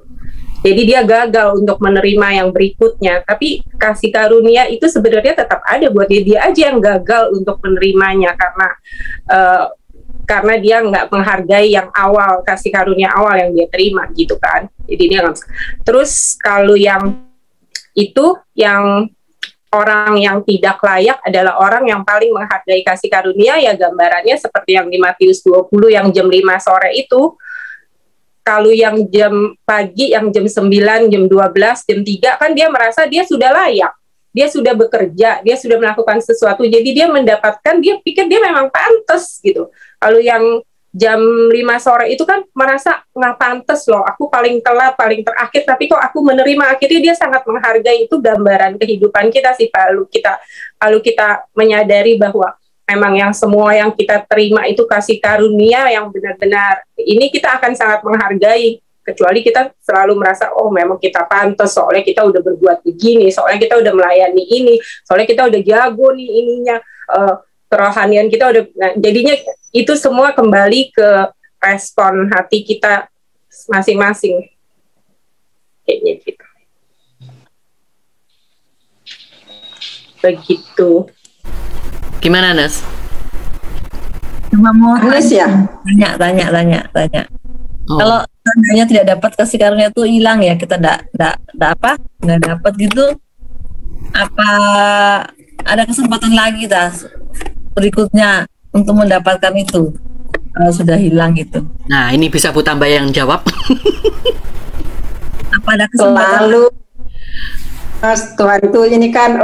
Jadi dia gagal untuk menerima yang berikutnya. Tapi kasih karunia itu sebenarnya tetap ada buat dia aja yang gagal untuk menerimanya karena karena dia nggak menghargai yang awal, kasih karunia awal yang dia terima gitu kan. Jadi dia nggak. Terus kalau yang itu, yang orang yang tidak layak adalah orang yang paling menghargai kasih karunia, ya gambarannya seperti yang di Matius 20 yang jam 5 sore itu. Kalau yang jam pagi, yang jam 9, jam 12, jam 3 kan dia merasa dia sudah layak. Dia sudah bekerja, dia sudah melakukan sesuatu. Jadi dia mendapatkan, dia pikir dia memang pantas gitu. Kalau yang jam 5 sore itu kan merasa nggak pantas loh, aku paling telat, paling terakhir, tapi kok aku menerima. Akhirnya dia sangat menghargai. Itu gambaran kehidupan kita sih, kalau kita menyadari bahwa memang yang semua yang kita terima itu kasih karunia yang benar-benar, ini kita akan sangat menghargai, kecuali kita selalu merasa, oh memang kita pantas, soalnya kita udah berbuat begini, soalnya kita udah melayani ini, soalnya kita udah jago nih ininya, kerohanian kita udah, nah, jadinya itu semua kembali ke respon hati kita masing-masing, kayaknya gitu. Begitu. Gimana, Nes? Cuma mau Nes ya? tanya. Oh. Kalau seandainya tidak dapat kasih karunia itu hilang ya, kita nggak dapat gitu, apa ada kesempatan lagi berikutnya untuk mendapatkan itu kalau sudah hilang gitu? Nah, ini bisa Bu Tambah yang jawab. Apa ada kesempatan? Selalu Tuhan tuh ini kan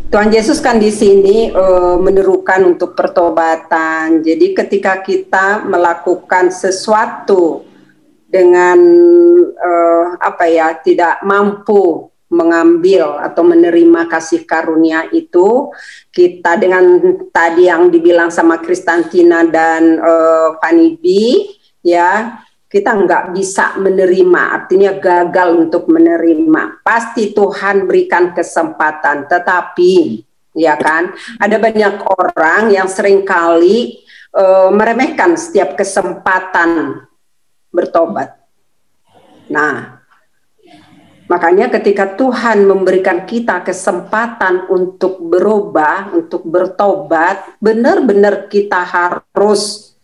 Tuhan Yesus kan di sini menyerukan untuk pertobatan. Jadi ketika kita melakukan sesuatu dengan tidak mampu mengambil atau menerima kasih karunia itu, kita dengan tadi yang dibilang sama Kristantina dan Fanny B, ya, kita nggak bisa menerima, artinya gagal untuk menerima. Pasti Tuhan berikan kesempatan, tetapi ya kan, ada banyak orang yang seringkali meremehkan setiap kesempatan bertobat. Nah, makanya ketika Tuhan memberikan kita kesempatan untuk berubah, untuk bertobat, benar-benar kita harus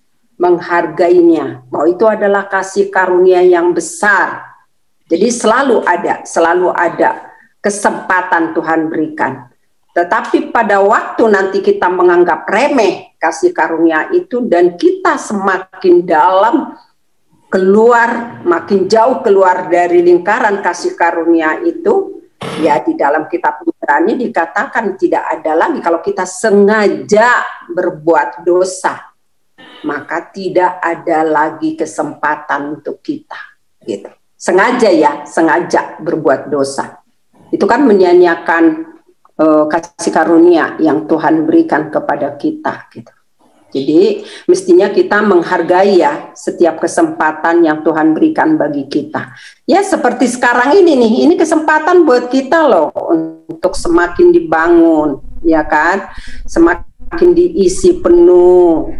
menghargainya, bahwa itu adalah kasih karunia yang besar. Jadi selalu ada kesempatan Tuhan berikan. Tetapi pada waktu nanti kita menganggap remeh kasih karunia itu, dan kita semakin dalam makin jauh keluar dari lingkaran kasih karunia itu, ya di dalam kitab Ibrani dikatakan tidak ada lagi kalau kita sengaja berbuat dosa, maka tidak ada lagi kesempatan untuk kita, gitu. Sengaja berbuat dosa, itu kan menyanyiakan kasih karunia yang Tuhan berikan kepada kita, gitu. Jadi mestinya kita menghargai ya setiap kesempatan yang Tuhan berikan bagi kita. Ya seperti sekarang ini nih, ini kesempatan buat kita loh untuk semakin dibangun, ya kan, semakin diisi penuh.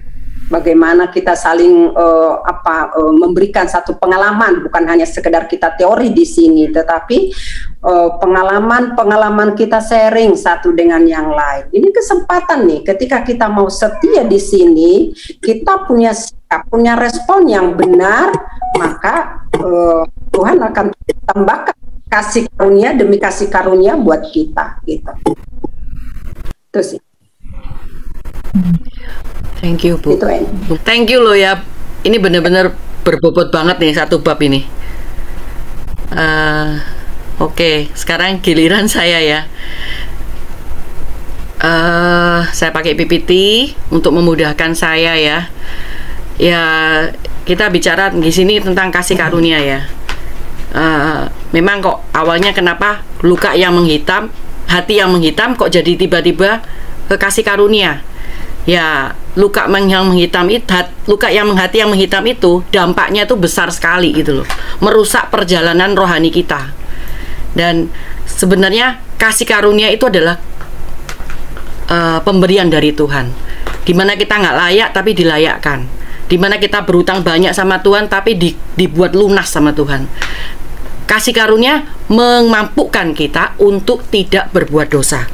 Bagaimana kita saling memberikan satu pengalaman, bukan hanya sekedar kita teori di sini, tetapi pengalaman kita sharing satu dengan yang lain. Ini kesempatan nih, ketika kita mau setia di sini, kita punya sikap, punya respon yang benar, maka Tuhan akan tambahkan kasih karunia demi kasih karunia buat kita, gitu. Itu sih. Thank you, Bu. Itu Thank you loh ya. Ini benar-benar berbobot banget nih satu bab ini. Oke, sekarang giliran saya ya. Saya pakai PPT untuk memudahkan saya ya. Ya, kita bicara di sini tentang kasih karunia ya. Memang kok awalnya kenapa luka yang menghitam, hati yang menghitam kok jadi tiba-tiba ke kasih karunia? Ya, luka yang menghitam itu, luka yang hati yang menghitam itu dampaknya itu besar sekali gitu loh, merusak perjalanan rohani kita. Dan sebenarnya kasih karunia itu adalah pemberian dari Tuhan, dimana kita nggak layak tapi dilayakkan, dimana kita berutang banyak sama Tuhan tapi dibuat lunas sama Tuhan. Kasih karunia memampukan kita untuk tidak berbuat dosa.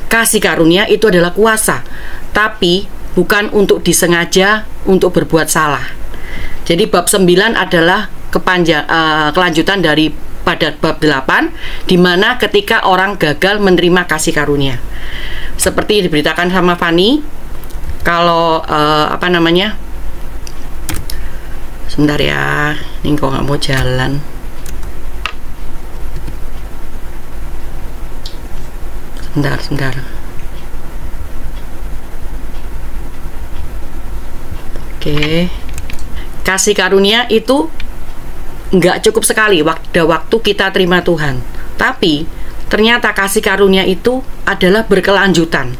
Kasih karunia itu adalah kuasa, tapi bukan untuk disengaja untuk berbuat salah. Jadi bab 9 adalah kelanjutan dari pada bab 8, di mana ketika orang gagal menerima kasih karunia. Seperti diberitakan sama Fani, kalau sebentar ya, ini kok nggak mau jalan. Sebentar. Oke. Kasih karunia itu nggak cukup sekali waktu kita terima Tuhan. Tapi ternyata kasih karunia itu adalah berkelanjutan.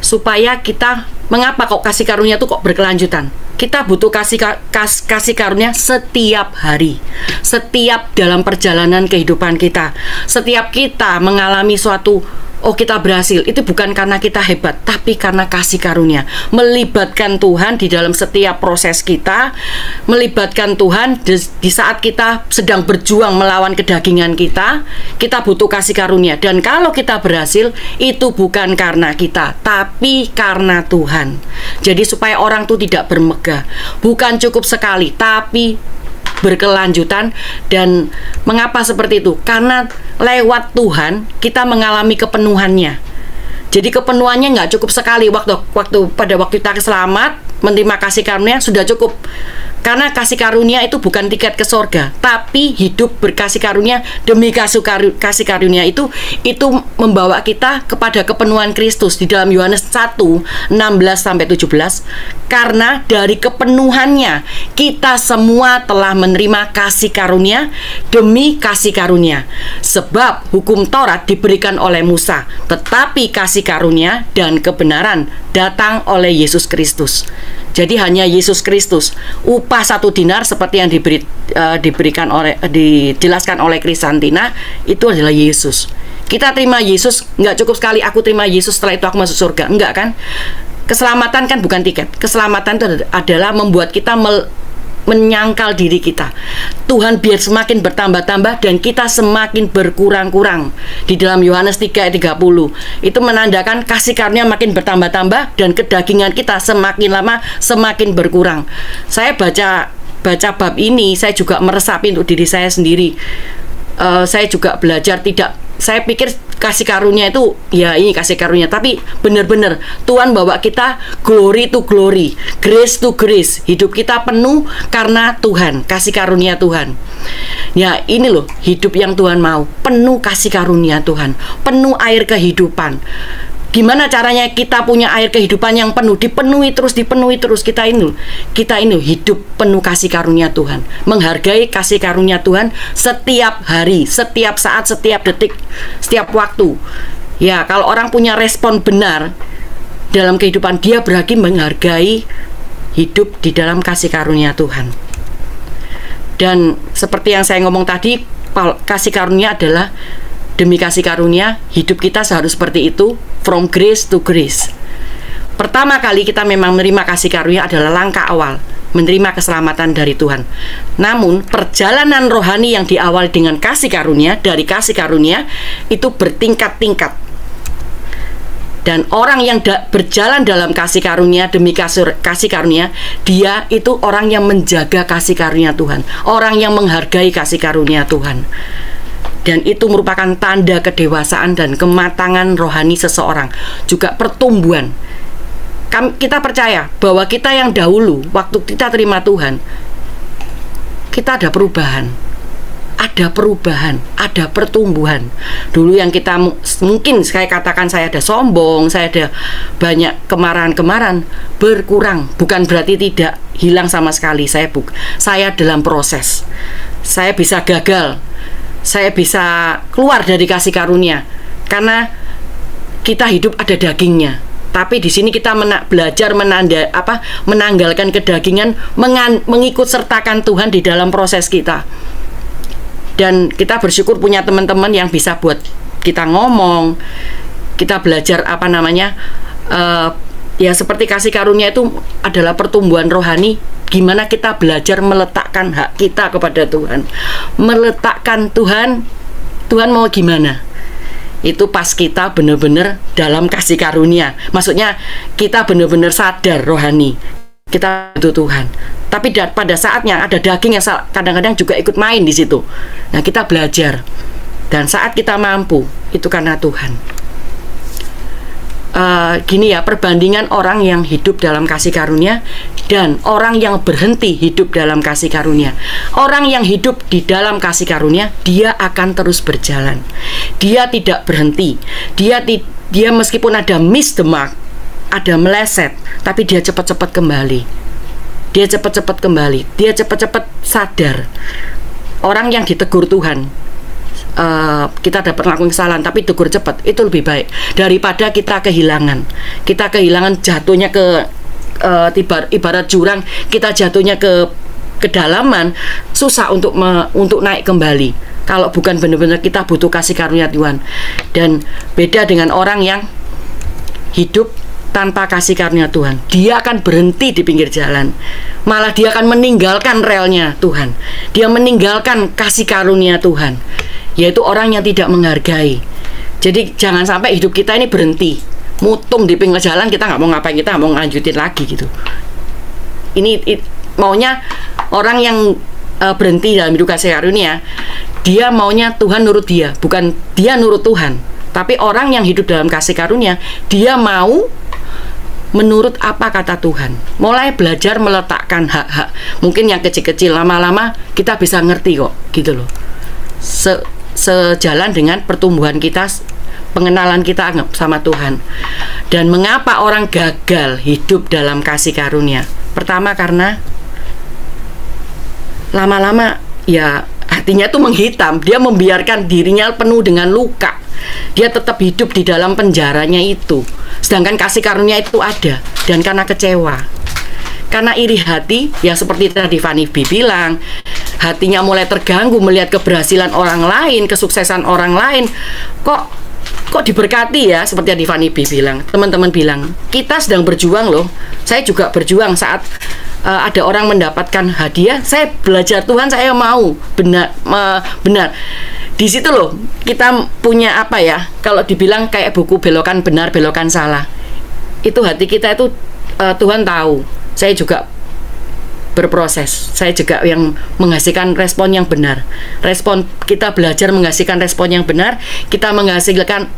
Supaya kita, mengapa kok kasih karunia itu kok berkelanjutan? Kita butuh kasih karunia setiap hari, setiap dalam perjalanan kehidupan kita. Setiap kita mengalami suatu, kita berhasil, itu bukan karena kita hebat, tapi karena kasih karunia. Melibatkan Tuhan di dalam setiap proses kita, melibatkan Tuhan di saat kita sedang berjuang melawan kedagingan kita butuh kasih karunia. Dan kalau kita berhasil, itu bukan karena kita, tapi karena Tuhan. Jadi supaya orang itu tidak bermegah, bukan cukup sekali, tapi berkelanjutan. Dan mengapa seperti itu? Karena lewat Tuhan kita mengalami kepenuhannya. Jadi kepenuhannya nggak cukup sekali pada waktu kita selamat menerima kasih karunia sudah cukup. Karena kasih karunia itu bukan tiket ke surga, tapi hidup berkasih karunia demi kasih karunia itu membawa kita kepada kepenuhan Kristus di dalam Yohanes 1:16-17. Karena dari kepenuhannya kita semua telah menerima kasih karunia demi kasih karunia. Sebab hukum Taurat diberikan oleh Musa, tetapi kasih karunia dan kebenaran datang oleh Yesus Kristus. Jadi hanya Yesus Kristus. Upah 1 dinar seperti yang dijelaskan oleh Kristantina itu adalah Yesus. Kita terima Yesus, nggak cukup sekali aku terima Yesus setelah itu aku masuk surga, enggak kan? Keselamatan kan bukan tiket. Keselamatan itu adalah membuat kita menyangkal diri kita. Tuhan biar semakin bertambah-tambah dan kita semakin berkurang-kurang. Di dalam Yohanes 3:30 itu menandakan kasih karunia makin bertambah-tambah dan kedagingan kita semakin lama semakin berkurang. Saya baca bab ini, saya juga meresapi untuk diri saya sendiri. Saya juga belajar saya pikir kasih karunia itu ya ini kasih karunia, tapi benar-benar Tuhan bawa kita glory to glory, grace to grace. Hidup kita penuh karena Tuhan, kasih karunia Tuhan. Ya ini loh hidup yang Tuhan mau, penuh kasih karunia Tuhan, penuh air kehidupan. Gimana caranya kita punya air kehidupan yang penuh, dipenuhi terus kita ini hidup penuh kasih karunia Tuhan, menghargai kasih karunia Tuhan setiap hari, setiap saat, setiap detik, setiap waktu. Ya, kalau orang punya respon benar dalam kehidupan, dia berarti menghargai hidup di dalam kasih karunia Tuhan. Dan seperti yang saya ngomong tadi, kasih karunia adalah demi kasih karunia, hidup kita seharusnya seperti itu, from grace to grace. Pertama kali kita memang menerima kasih karunia adalah langkah awal, menerima keselamatan dari Tuhan. Namun, perjalanan rohani yang diawali dengan kasih karunia, dari kasih karunia, itu bertingkat-tingkat. Dan orang yang berjalan dalam kasih karunia, demi kasih karunia, dia itu orang yang menjaga kasih karunia Tuhan, orang yang menghargai kasih karunia Tuhan. Dan itu merupakan tanda kedewasaan dan kematangan rohani seseorang, juga pertumbuhan. Kita percaya bahwa kita yang dahulu, waktu kita terima Tuhan, kita ada perubahan, ada pertumbuhan. Dulu yang kita mungkin saya katakan saya ada sombong, saya ada banyak kemarahan-kemarahan, berkurang. Bukan berarti tidak hilang sama sekali. Saya dalam proses. Saya bisa gagal, saya bisa keluar dari kasih karunia karena kita hidup ada dagingnya. Tapi di sini kita belajar menanggalkan kedagingan, mengikut sertakan Tuhan di dalam proses kita. Dan kita bersyukur punya teman-teman yang bisa buat kita ngomong, kita belajar ya seperti kasih karunia itu adalah pertumbuhan rohani. Gimana kita belajar meletakkan hak kita kepada Tuhan, meletakkan Tuhan mau gimana. Itu pas kita benar-benar dalam kasih karunia. Maksudnya kita benar-benar sadar rohani, kita butuh Tuhan. Tapi pada saatnya ada daging yang kadang-kadang juga ikut main di situ. Nah, kita belajar. Dan saat kita mampu, itu karena Tuhan. Gini ya, perbandingan orang yang hidup dalam kasih karunia dan orang yang berhenti hidup dalam kasih karunia. Orang yang hidup di dalam kasih karunia, dia akan terus berjalan. Dia tidak berhenti. Dia meskipun ada miss the mark, ada meleset, tapi dia cepat-cepat kembali. Dia cepat-cepat kembali. Dia cepat-cepat sadar. Orang yang ditegur Tuhan, kita dapat melakukan kesalahan tapi tegur cepat, itu lebih baik daripada kita kehilangan jatuhnya ke ibarat jurang, kita jatuhnya ke kedalaman, susah untuk naik kembali kalau bukan benar-benar kita butuh kasih karunia Tuhan. Dan beda dengan orang yang hidup tanpa kasih karunia Tuhan, dia akan berhenti di pinggir jalan, malah dia akan meninggalkan relnya Tuhan, dia meninggalkan kasih karunia Tuhan, yaitu orang yang tidak menghargai. Jadi jangan sampai hidup kita ini berhenti, mutung di pinggir jalan, kita nggak mau ngapain, kita nggak mau lanjutin lagi gitu. Ini maunya orang yang berhenti dalam hidup kasih karunia, dia maunya Tuhan nurut dia, bukan dia nurut Tuhan. Tapi orang yang hidup dalam kasih karunia, dia mau menurut apa kata Tuhan, mulai belajar meletakkan hak-hak. Mungkin yang kecil-kecil, lama-lama kita bisa ngerti kok, gitu loh. Sejalan dengan pertumbuhan kita, pengenalan kita sama Tuhan. Dan mengapa orang gagal hidup dalam kasih karunia? Pertama karena lama-lama ya hatinya tuh menghitam, dia membiarkan dirinya penuh dengan luka. Dia tetap hidup di dalam penjaranya itu, sedangkan kasih karunia itu ada. Dan karena kecewa, karena iri hati, ya seperti tadi Fanny B bilang, hatinya mulai terganggu melihat keberhasilan orang lain, kesuksesan orang lain. Kok diberkati ya, seperti yang Fanny B bilang. Teman-teman bilang, kita sedang berjuang loh. Saya juga berjuang saat ada orang mendapatkan hadiah. Saya belajar Tuhan, saya mau benar. Di situ loh kita punya apa ya, kalau dibilang kayak buku belokan benar, belokan salah. Itu hati kita itu Tuhan tahu. Saya juga berproses. Saya juga yang menghasilkan respon yang benar. Respon kita belajar menghasilkan respon yang benar. Kita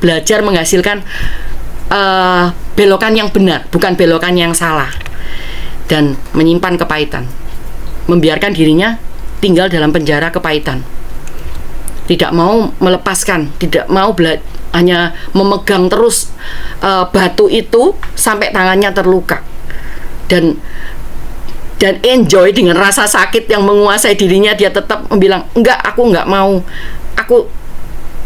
belajar menghasilkan belokan yang benar, bukan belokan yang salah. Dan menyimpan kepahitan, membiarkan dirinya tinggal dalam penjara kepahitan. Tidak mau melepaskan, tidak mau hanya memegang terus batu itu sampai tangannya terluka. Dan enjoy dengan rasa sakit yang menguasai dirinya, dia tetap bilang, enggak, aku enggak mau.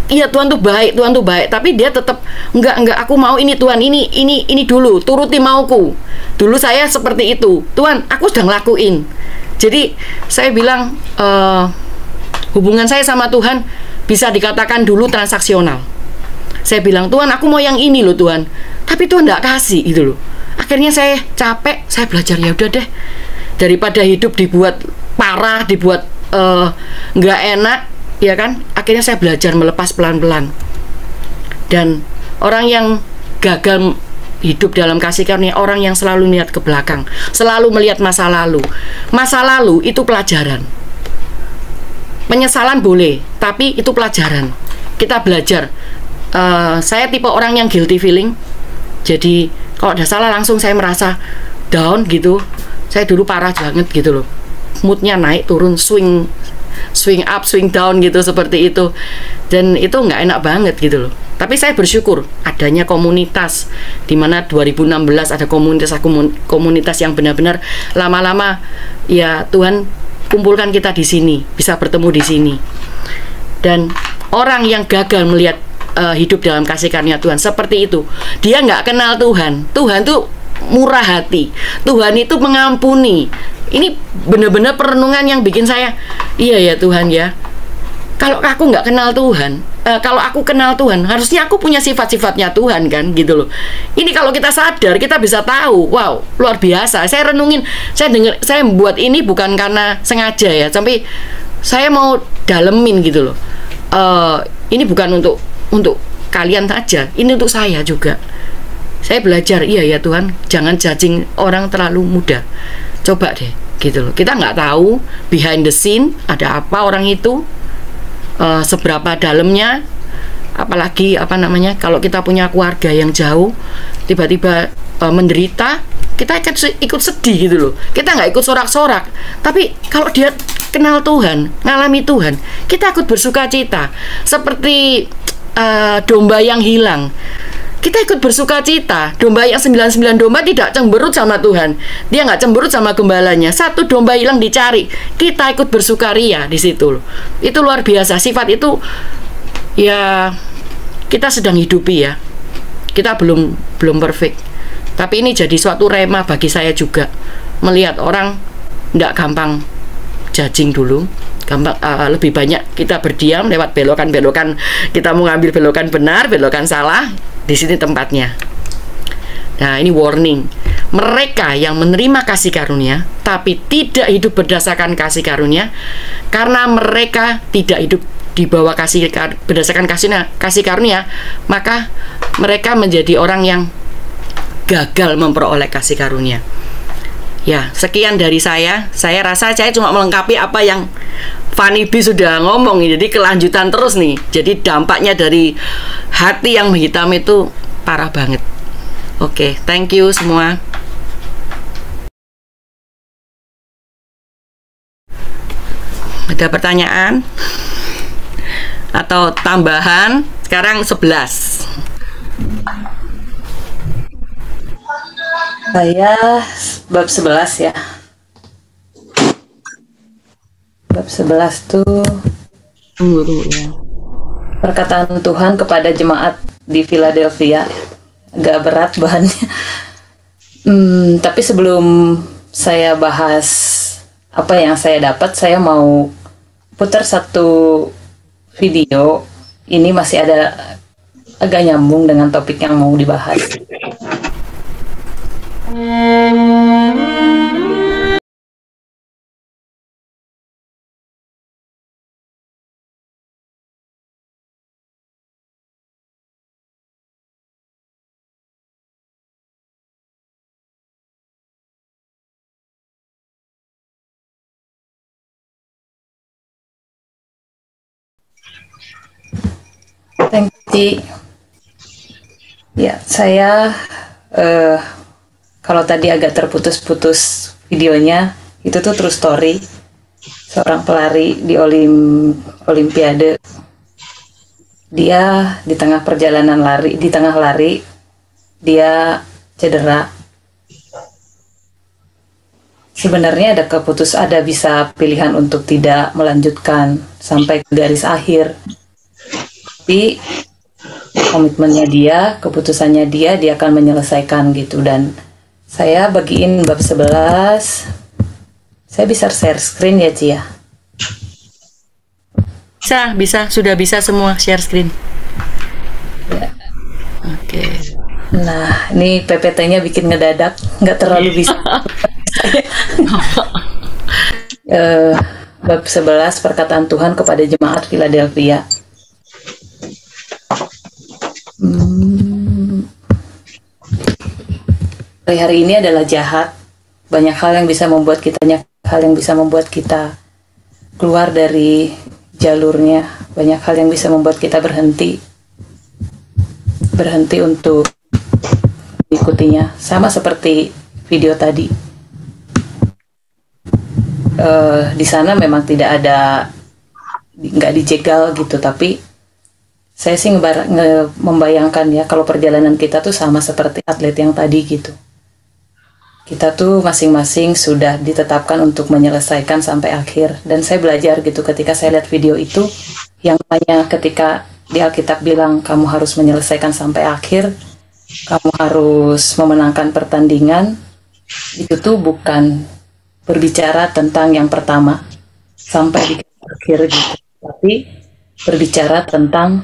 Iya Tuhan tuh baik, Tuhan tuh baik, tapi dia tetap enggak, aku mau ini Tuhan, ini dulu, turuti mauku. Dulu saya seperti itu, Tuhan, aku sudah ngelakuin. Jadi saya bilang, hubungan saya sama Tuhan bisa dikatakan dulu transaksional. Saya bilang, Tuhan, aku mau yang ini loh Tuhan, tapi Tuhan enggak kasih gitu loh. Akhirnya saya capek, saya belajar, ya udah deh, daripada hidup dibuat parah, dibuat nggak enak, ya kan? Akhirnya saya belajar melepas pelan-pelan. Dan orang yang gagal hidup dalam kasih karunia, orang yang selalu melihat ke belakang, selalu melihat masa lalu. Masa lalu itu pelajaran. Penyesalan boleh, tapi itu pelajaran. Kita belajar. Saya tipe orang yang guilty feeling. Jadi kalau ada salah langsung saya merasa down gitu. Saya dulu parah banget gitu loh. Moodnya naik turun, swing up, swing down gitu, seperti itu. Dan itu nggak enak banget gitu loh. Tapi saya bersyukur adanya komunitas, dimana 2016 ada komunitas yang benar-benar lama-lama ya Tuhan kumpulkan kita di sini, bisa bertemu di sini. Dan orang yang gagal melihat hidup dalam kasih karunia Tuhan seperti itu, dia nggak kenal Tuhan. Tuhan tuh murah hati, Tuhan itu mengampuni. Ini benar-benar perenungan yang bikin saya, iya ya Tuhan ya, kalau aku nggak kenal Tuhan, kalau aku kenal Tuhan, harusnya aku punya sifat-sifatnya Tuhan kan, gitu loh. Ini kalau kita sadar, kita bisa tahu, wow, luar biasa. Saya renungin, saya buat ini bukan karena sengaja ya, tapi saya mau dalemin gitu loh. Ini bukan untuk kalian saja, ini untuk saya juga. Saya belajar, iya ya Tuhan, jangan judging orang terlalu muda. Coba deh, gitu loh. Kita nggak tahu behind the scene ada apa orang itu, seberapa dalamnya. Apalagi kalau kita punya keluarga yang jauh, tiba-tiba menderita, kita ikut sedih gitu loh. Kita nggak ikut sorak-sorak. Tapi kalau dia kenal Tuhan, ngalami Tuhan, kita ikut bersuka cita. Seperti domba yang hilang, kita ikut bersuka cita. Domba yang 99 domba tidak cemberut sama Tuhan, dia nggak cemberut sama gembalanya. Satu domba hilang dicari, kita ikut bersukaria di situ loh. Itu luar biasa. Sifat itu ya kita sedang hidupi ya. Kita belum perfect, tapi ini jadi suatu rema bagi saya juga, melihat orang nggak gampang judging dulu, gampang lebih banyak kita berdiam lewat belokan-belokan. Kita mau ngambil belokan benar, belokan salah, di sini tempatnya. Nah, ini warning. Mereka yang menerima kasih karunia tapi tidak hidup berdasarkan kasih karunia, karena mereka tidak hidup di bawah berdasarkan kasih karunia, maka mereka menjadi orang yang gagal memperoleh kasih karunia. Ya, sekian dari saya. Saya rasa saya cuma melengkapi apa yang Fanny B sudah ngomong, jadi kelanjutan terus nih. Jadi dampaknya dari hati yang menghitam itu parah banget. Oke, thank you semua. Ada pertanyaan atau tambahan? Sekarang 11. Saya bab 11 ya. Bab 11 tuh ya. Perkataan Tuhan kepada jemaat di Philadelphia. Agak berat bahannya. Tapi sebelum saya bahas apa yang saya dapat, saya mau putar satu video. Ini masih ada agak nyambung dengan topik yang mau dibahas. Thank you. Ya, saya kalau tadi agak terputus-putus videonya, itu tuh true story. Seorang pelari di Olimpiade. Dia di tengah perjalanan lari, di tengah lari, dia cedera. Sebenarnya ada bisa pilihan untuk tidak melanjutkan sampai ke garis akhir. Tapi komitmennya dia, keputusannya dia akan menyelesaikan gitu. Dan saya bagiin bab 11. Saya bisa share screen ya, Ci ya? Bisa, sudah bisa semua share screen. Ya. Oke. Nah, ini PPT-nya bikin ngedadak, nggak terlalu bisa. Bab 11 perkataan Tuhan kepada jemaat Philadelphia. Hari ini adalah jahat. Banyak hal yang bisa membuat kita keluar dari jalurnya. Banyak hal yang bisa membuat kita berhenti untuk mengikutinya. Sama seperti video tadi. Di sana memang nggak dijegal gitu, tapi saya sih membayangkan ya, kalau perjalanan kita tuh sama seperti atlet yang tadi gitu. Kita tuh masing-masing sudah ditetapkan untuk menyelesaikan sampai akhir. Dan saya belajar gitu ketika saya lihat video itu, yang namanya ketika di Alkitab bilang kamu harus menyelesaikan sampai akhir, kamu harus memenangkan pertandingan, itu tuh bukan berbicara tentang yang pertama sampai di akhir gitu, tapi berbicara tentang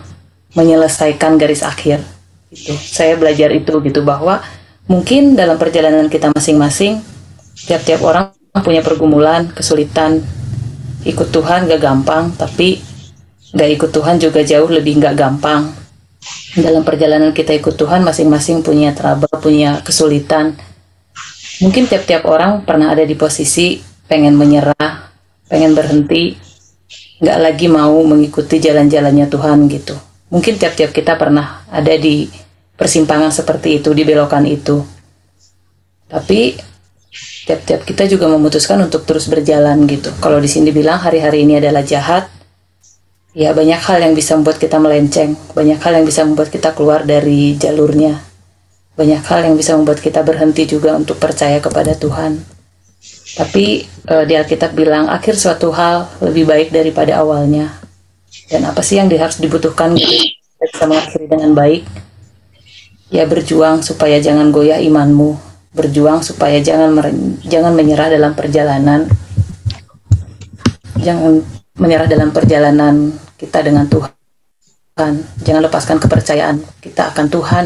menyelesaikan garis akhir gitu. Saya belajar itu gitu, bahwa mungkin dalam perjalanan kita masing-masing, tiap-tiap orang punya pergumulan, kesulitan. Ikut Tuhan gak gampang, tapi gak ikut Tuhan juga jauh lebih gak gampang. dalam perjalanan kita ikut Tuhan masing-masing punya trouble, punya kesulitan. Mungkin tiap-tiap orang pernah ada di posisi pengen menyerah, pengen berhenti, nggak lagi mau mengikuti jalan-jalannya Tuhan gitu. Mungkin tiap-tiap kita pernah ada di persimpangan seperti itu, di belokan itu. Tapi tiap-tiap kita juga memutuskan untuk terus berjalan gitu. Kalau di sini bilang hari-hari ini adalah jahat, ya banyak hal yang bisa membuat kita melenceng, banyak hal yang bisa membuat kita keluar dari jalurnya, banyak hal yang bisa membuat kita berhenti juga untuk percaya kepada Tuhan. Tapi di Alkitab bilang akhir suatu hal lebih baik daripada awalnya. Dan apa sih yang harus dibutuhkan gitu, bisa mengakhiri dengan baik? Ya berjuang supaya jangan goyah imanmu, berjuang supaya jangan menyerah dalam perjalanan, jangan menyerah dalam perjalanan kita dengan Tuhan. Jangan lepaskan kepercayaan kita akan Tuhan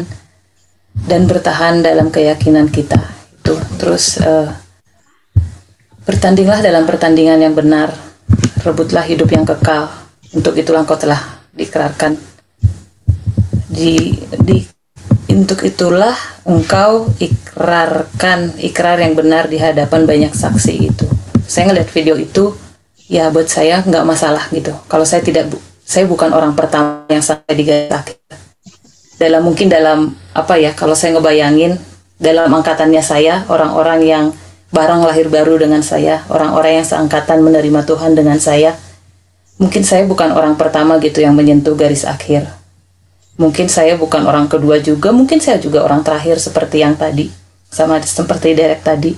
dan bertahan dalam keyakinan kita. Itu terus bertandinglah dalam pertandingan yang benar, rebutlah hidup yang kekal. Untuk itulah engkau telah diikrarkan. Untuk itulah engkau ikrarkan ikrar yang benar di hadapan banyak saksi itu. Saya ngeliat video itu, ya buat saya nggak masalah gitu. Kalau saya bukan orang pertama yang sampai di garis akhir. Kalau saya ngebayangin dalam angkatannya saya, orang-orang yang bareng lahir baru dengan saya, orang-orang yang seangkatan menerima Tuhan dengan saya, mungkin saya bukan orang pertama gitu yang menyentuh garis akhir. Mungkin saya bukan orang kedua juga, mungkin saya juga orang terakhir seperti yang tadi, sama seperti Derek tadi.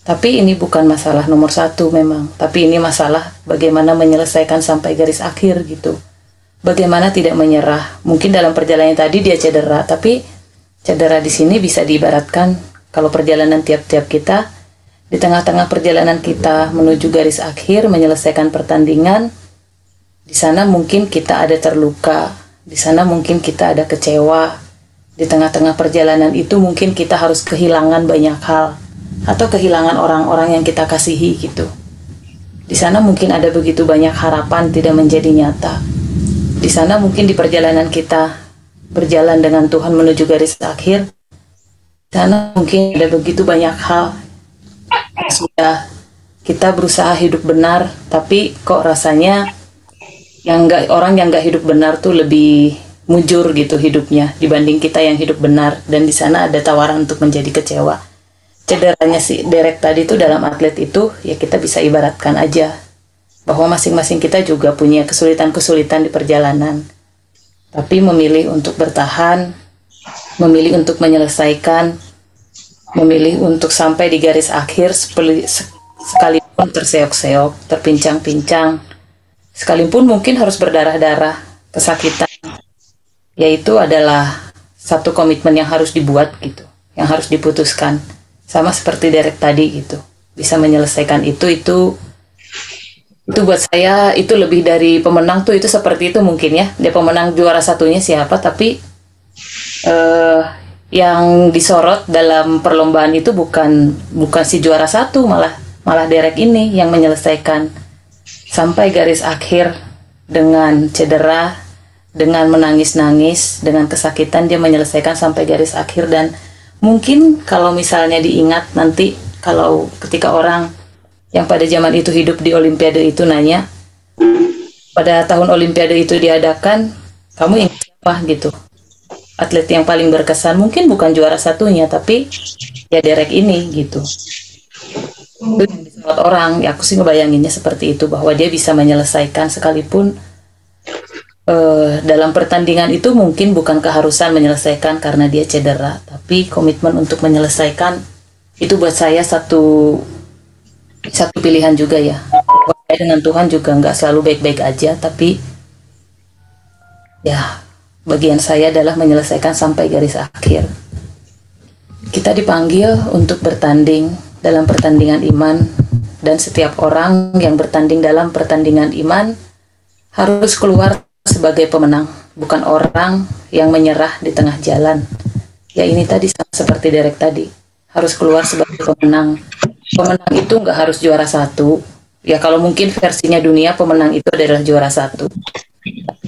Tapi ini bukan masalah nomor satu memang, tapi ini masalah bagaimana menyelesaikan sampai garis akhir gitu. Bagaimana tidak menyerah. Mungkin dalam perjalanan tadi dia cedera, tapi cedera di sini bisa diibaratkan kalau perjalanan tiap-tiap kita, di tengah-tengah perjalanan kita menuju garis akhir, menyelesaikan pertandingan, di sana mungkin kita ada terluka, di sana mungkin kita ada kecewa, di tengah-tengah perjalanan itu mungkin kita harus kehilangan banyak hal, atau kehilangan orang-orang yang kita kasihi gitu. Di sana mungkin ada begitu banyak harapan tidak menjadi nyata. Di sana mungkin di perjalanan kita berjalan dengan Tuhan menuju garis akhir, di sana mungkin ada begitu banyak hal. Sudah kita berusaha hidup benar, tapi kok rasanya orang yang nggak hidup benar tuh lebih mujur gitu hidupnya dibanding kita yang hidup benar. Dan di sana ada tawaran untuk menjadi kecewa. Cederanya si Derek tadi tuh dalam atlet itu, ya kita bisa ibaratkan aja bahwa masing-masing kita juga punya kesulitan-kesulitan di perjalanan. Tapi memilih untuk bertahan, memilih untuk menyelesaikan, memilih untuk sampai di garis akhir sekalipun terseok-seok, terpincang-pincang, sekalipun mungkin harus berdarah-darah, kesakitan, yaitu adalah satu komitmen yang harus dibuat gitu, yang harus diputuskan. Sama seperti Derek tadi gitu, bisa menyelesaikan itu buat saya itu lebih dari pemenang tuh, itu seperti itu mungkin ya. Dia pemenang juara satunya siapa, tapi yang disorot dalam perlombaan itu bukan si juara satu, malah Derek ini yang menyelesaikan sampai garis akhir dengan cedera, dengan menangis-nangis, dengan kesakitan dia menyelesaikan sampai garis akhir. Dan mungkin kalau misalnya diingat nanti, kalau ketika orang yang pada zaman itu hidup di Olimpiade itu nanya, pada tahun Olimpiade itu diadakan, kamu ingat siapa gitu? Atlet yang paling berkesan, mungkin bukan juara satunya, tapi ya Derek ini gitu. Itu yang disorot orang, ya aku sih ngebayanginnya seperti itu, bahwa dia bisa menyelesaikan sekalipun dalam pertandingan itu mungkin bukan keharusan menyelesaikan karena dia cedera, tapi komitmen untuk menyelesaikan itu buat saya satu pilihan juga ya. Buat saya dengan Tuhan juga nggak selalu baik-baik aja, tapi ya bagian saya adalah menyelesaikan sampai garis akhir. Kita dipanggil untuk bertanding dalam pertandingan iman, dan setiap orang yang bertanding dalam pertandingan iman harus keluar sebagai pemenang, bukan orang yang menyerah di tengah jalan. Ya ini tadi sama seperti Derek tadi, harus keluar sebagai pemenang. Pemenang itu nggak harus juara satu. Ya kalau mungkin versinya dunia pemenang itu adalah juara satu.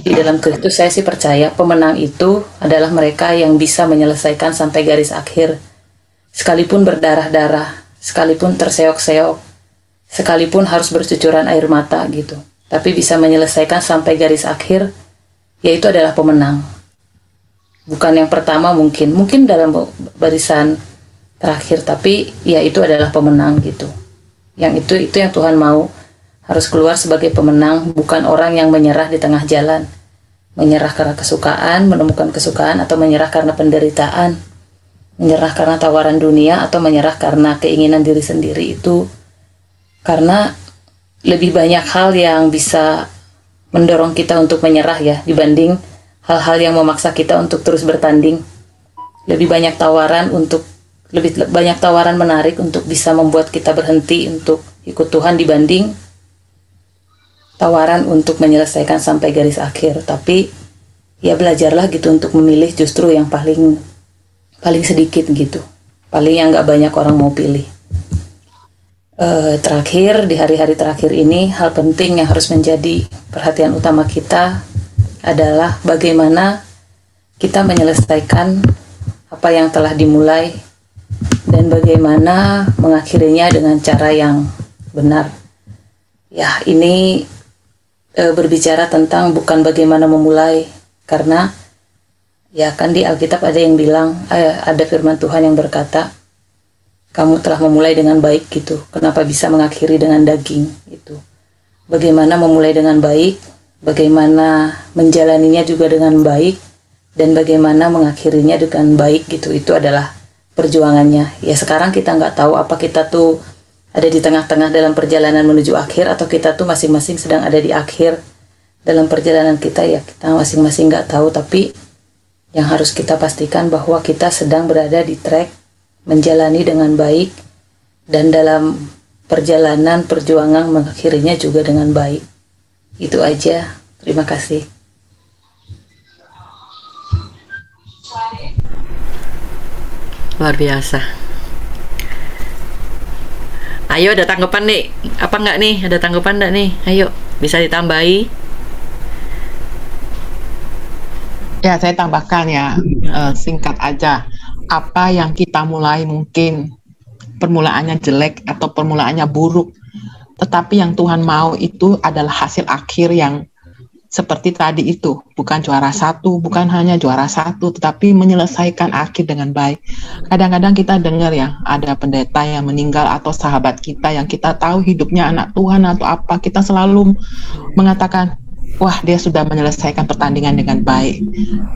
Di dalam Kristus saya sih percaya pemenang itu adalah mereka yang bisa menyelesaikan sampai garis akhir. Sekalipun berdarah-darah, sekalipun terseok-seok, sekalipun harus bercucuran air mata gitu. Tapi bisa menyelesaikan sampai garis akhir, yaitu adalah pemenang. Bukan yang pertama mungkin dalam barisan terakhir, tapi ya itu adalah pemenang gitu. Yang itu yang Tuhan mau. Harus keluar sebagai pemenang, bukan orang yang menyerah di tengah jalan. Menyerah karena kesukaan, menemukan kesukaan, atau menyerah karena penderitaan. Menyerah karena tawaran dunia, atau menyerah karena keinginan diri sendiri itu. Karena lebih banyak hal yang bisa mendorong kita untuk menyerah ya, dibanding hal-hal yang memaksa kita untuk terus bertanding. Lebih banyak tawaran menarik untuk bisa membuat kita berhenti untuk ikut Tuhan dibanding tawaran untuk menyelesaikan sampai garis akhir. Tapi ya belajarlah gitu untuk memilih justru yang paling sedikit gitu, paling yang gak banyak orang mau pilih. Terakhir, di hari-hari terakhir ini, hal penting yang harus menjadi perhatian utama kita adalah bagaimana kita menyelesaikan apa yang telah dimulai dan bagaimana mengakhirinya dengan cara yang benar. Ya, ini berbicara tentang bukan bagaimana memulai, karena ya kan di Alkitab ada yang bilang, ada firman Tuhan yang berkata, kamu telah memulai dengan baik gitu, kenapa bisa mengakhiri dengan daging gitu. Bagaimana memulai dengan baik, bagaimana menjalaninya juga dengan baik, dan bagaimana mengakhirinya dengan baik gitu, itu adalah perjuangannya. Ya sekarang kita nggak tahu apa kita tuh ada di tengah-tengah dalam perjalanan menuju akhir, atau kita tuh masing-masing sedang ada di akhir dalam perjalanan kita, ya kita masing-masing nggak tahu. Tapi yang harus kita pastikan bahwa kita sedang berada di track, menjalani dengan baik, dan dalam perjalanan perjuangan mengakhirinya juga dengan baik. Itu aja, terima kasih. Luar biasa. Ayo, ada tanggapan nih? Apa enggak nih? Ada tanggapan enggak nih? Ayo, bisa ditambahi? Ya, saya tambahkan ya, singkat aja. Apa yang kita mulai mungkin permulaannya jelek atau permulaannya buruk, tetapi yang Tuhan mau itu adalah hasil akhir yang seperti tadi itu, bukan juara satu, bukan hanya juara satu, tetapi menyelesaikan akhir dengan baik. Kadang-kadang kita dengar ya, ada pendeta yang meninggal atau sahabat kita yang kita tahu hidupnya anak Tuhan atau apa, kita selalu mengatakan, wah dia sudah menyelesaikan pertandingan dengan baik.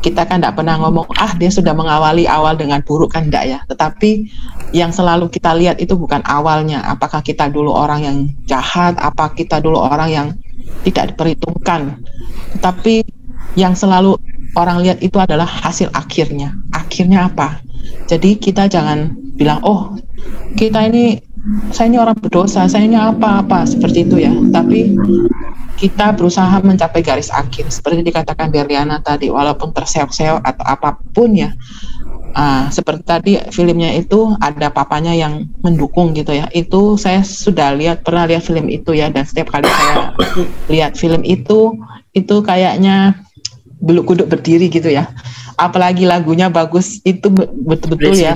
Kita kan tidak pernah ngomong, dia sudah mengawali awal dengan buruk, kan enggak ya. Tetapi yang selalu kita lihat itu bukan awalnya, apakah kita dulu orang yang jahat, apa kita dulu orang yang tidak diperhitungkan. Tetapi yang selalu orang lihat itu adalah hasil akhirnya. Akhirnya apa? Jadi kita jangan bilang, saya ini orang berdosa, saya ini apa-apa, seperti itu ya. Tapi kita berusaha mencapai garis akhir. Seperti dikatakan Berliana tadi, walaupun terseok-seok atau apapun ya. Seperti tadi filmnya itu ada papanya yang mendukung gitu ya. Itu saya sudah pernah lihat film itu ya, dan setiap kali saya lihat film itu kayaknya bulu kuduk berdiri gitu ya. Apalagi lagunya bagus, itu betul-betul ya.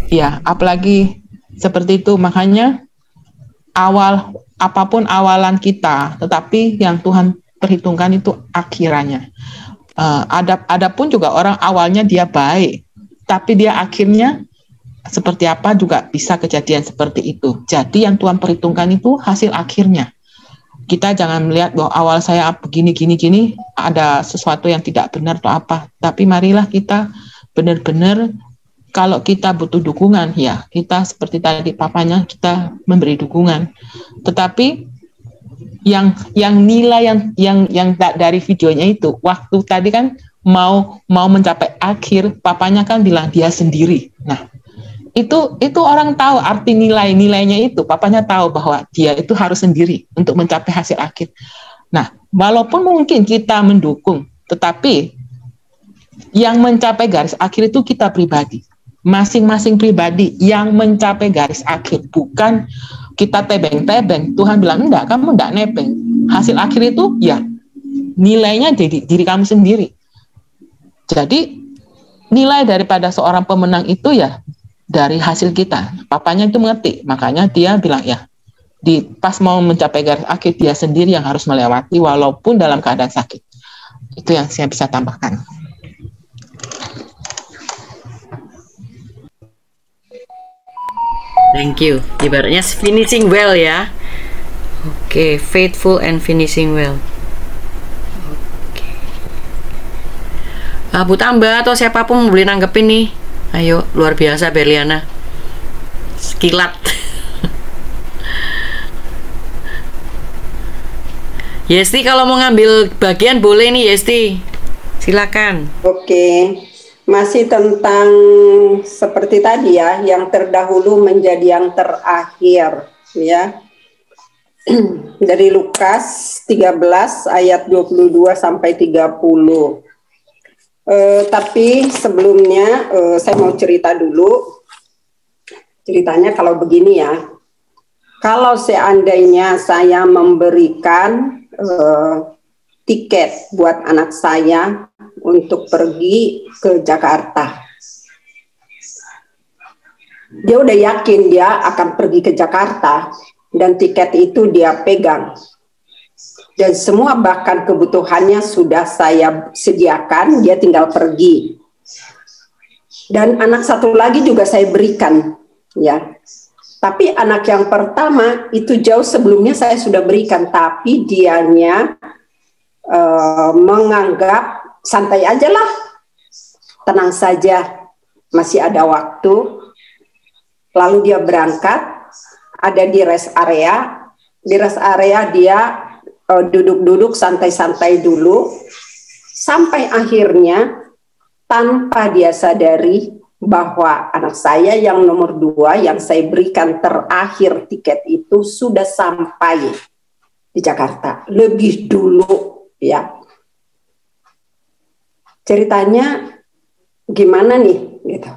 Ya, apalagi seperti itu. Makanya apapun awalan kita, tetapi yang Tuhan perhitungkan itu akhirannya. Adapun juga orang awalnya dia baik, tapi dia akhirnya seperti apa juga bisa kejadian seperti itu. Jadi yang Tuhan perhitungkan itu hasil akhirnya. Kita jangan melihat bahwa awal saya begini, ada sesuatu yang tidak benar atau apa. Tapi marilah kita benar-benar, kalau kita butuh dukungan, ya kita seperti tadi papanya, kita memberi dukungan. Tetapi yang nilai yang dari videonya itu, waktu tadi kan mau mencapai akhir, papanya kan bilang dia sendiri. Nah, itu orang tahu arti nilainya itu. Papanya tahu bahwa dia itu harus sendiri untuk mencapai hasil akhir. Nah, walaupun mungkin kita mendukung, tetapi yang mencapai garis akhir itu kita pribadi. Masing-masing pribadi yang mencapai garis akhir, bukan kita tebeng-tebeng. Tuhan bilang, enggak, kamu enggak nebeng. Hasil akhir itu ya nilainya diri kamu sendiri. Jadi nilai daripada seorang pemenang itu ya dari hasil kita. Papanya itu mengerti, makanya dia bilang ya, pas mau mencapai garis akhir dia sendiri yang harus melewati walaupun dalam keadaan sakit. Itu yang saya bisa tambahkan. Thank you. Ibaratnya finishing well ya. Oke, faithful and finishing well. Oke. Bu Tambah atau siapapun boleh nanggepin nih. Ayo, luar biasa Berliana. Sekilat. Yesti kalau mau ngambil bagian boleh nih Yesti. Silakan. Oke. Masih tentang seperti tadi ya, yang terdahulu menjadi yang terakhir ya. Dari Lukas 13 ayat 22 sampai 30. Tapi sebelumnya saya mau cerita dulu. Ceritanya kalau begini ya. Kalau seandainya saya memberikan tiket buat anak saya untuk pergi ke Jakarta. Dia udah yakin dia akan pergi ke Jakarta dan tiket itu dia pegang. Dan semua bahkan kebutuhannya sudah saya sediakan, dia tinggal pergi. Dan anak satu lagi juga saya berikan, ya. Tapi anak yang pertama itu jauh sebelumnya saya sudah berikan, tapi dianya menganggap santai aja lah, tenang saja, masih ada waktu. Lalu dia berangkat, ada di rest area. Di rest area dia duduk-duduk santai-santai dulu, sampai akhirnya tanpa dia sadari bahwa anak saya yang nomor 2 yang saya berikan terakhir tiket itu sudah sampai di Jakarta lebih dulu ya. Ceritanya gimana nih gitu.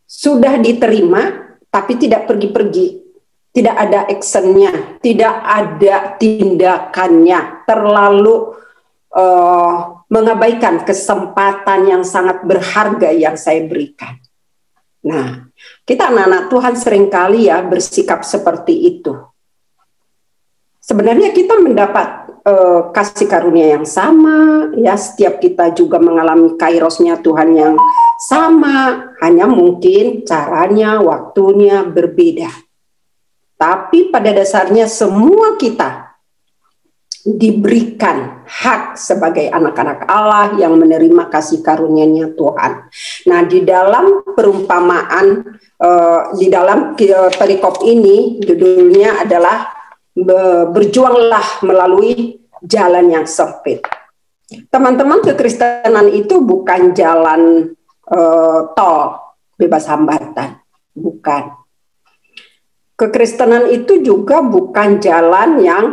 Sudah diterima tapi tidak pergi-pergi, tidak ada actionnya, tidak ada tindakannya, terlalu mengabaikan kesempatan yang sangat berharga yang saya berikan. Nah, kita anak-anak Tuhan seringkali ya bersikap seperti itu. Sebenarnya kita mendapat kasih karunia yang sama, ya setiap kita juga mengalami kairosnya Tuhan yang sama, hanya mungkin caranya, waktunya berbeda. Tapi pada dasarnya semua kita diberikan hak sebagai anak-anak Allah yang menerima kasih karunia-Nya Tuhan. Nah, di dalam perumpamaan, di dalam perikop ini, judulnya adalah berjuanglah melalui jalan yang sempit. Teman-teman, kekristenan itu bukan jalan tol bebas hambatan, bukan. Kekristenan itu juga bukan jalan yang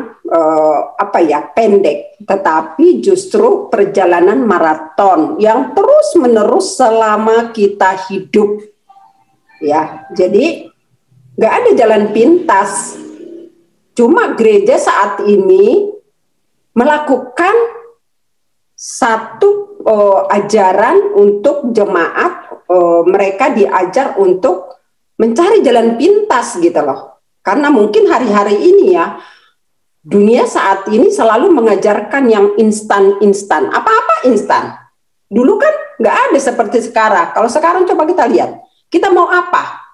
pendek, tetapi justru perjalanan maraton yang terus-menerus selama kita hidup. Ya, jadi nggak ada jalan pintas. Cuma gereja saat ini melakukan satu ajaran untuk jemaat, mereka diajar untuk mencari jalan pintas gitu loh. Karena mungkin hari-hari ini ya, dunia saat ini selalu mengajarkan yang instan-instan. Apa-apa instan. Dulu kan nggak ada seperti sekarang. Kalau sekarang coba kita lihat, kita mau apa?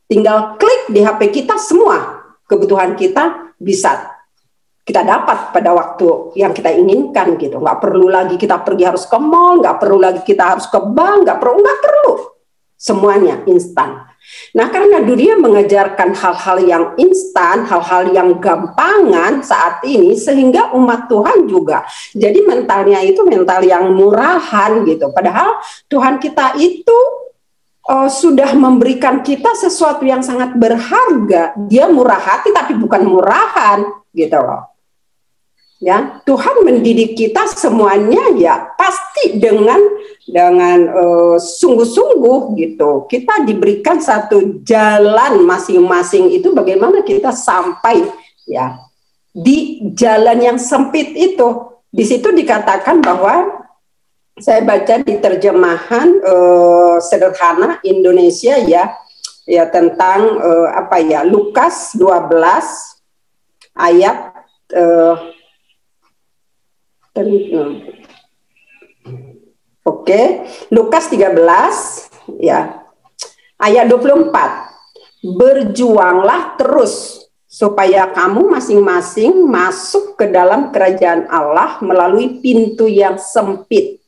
Tinggal klik di HP kita semua. Kebutuhan kita bisa kita dapat pada waktu yang kita inginkan gitu. Nggak perlu lagi kita pergi harus ke mall, nggak perlu lagi kita harus ke bank, nggak perlu. Semuanya instan. Nah, karena dunia mengajarkan hal-hal yang instan, hal-hal yang gampangan saat ini, sehingga umat Tuhan juga jadi mentalnya itu mental yang murahan gitu. Padahal Tuhan kita itu sudah memberikan kita sesuatu yang sangat berharga. Dia murah hati tapi bukan murahan gitu loh. Ya, Tuhan mendidik kita semuanya ya pasti dengan sungguh-sungguh gitu. Kita diberikan satu jalan masing-masing itu bagaimana kita sampai ya di jalan yang sempit itu. Di situ dikatakan bahwa, saya baca di terjemahan sederhana Indonesia ya tentang Lukas 12 ayat Lukas 13 ya ayat 24. Berjuanglah terus supaya kamu masing-masing masuk ke dalam kerajaan Allah melalui pintu yang sempit.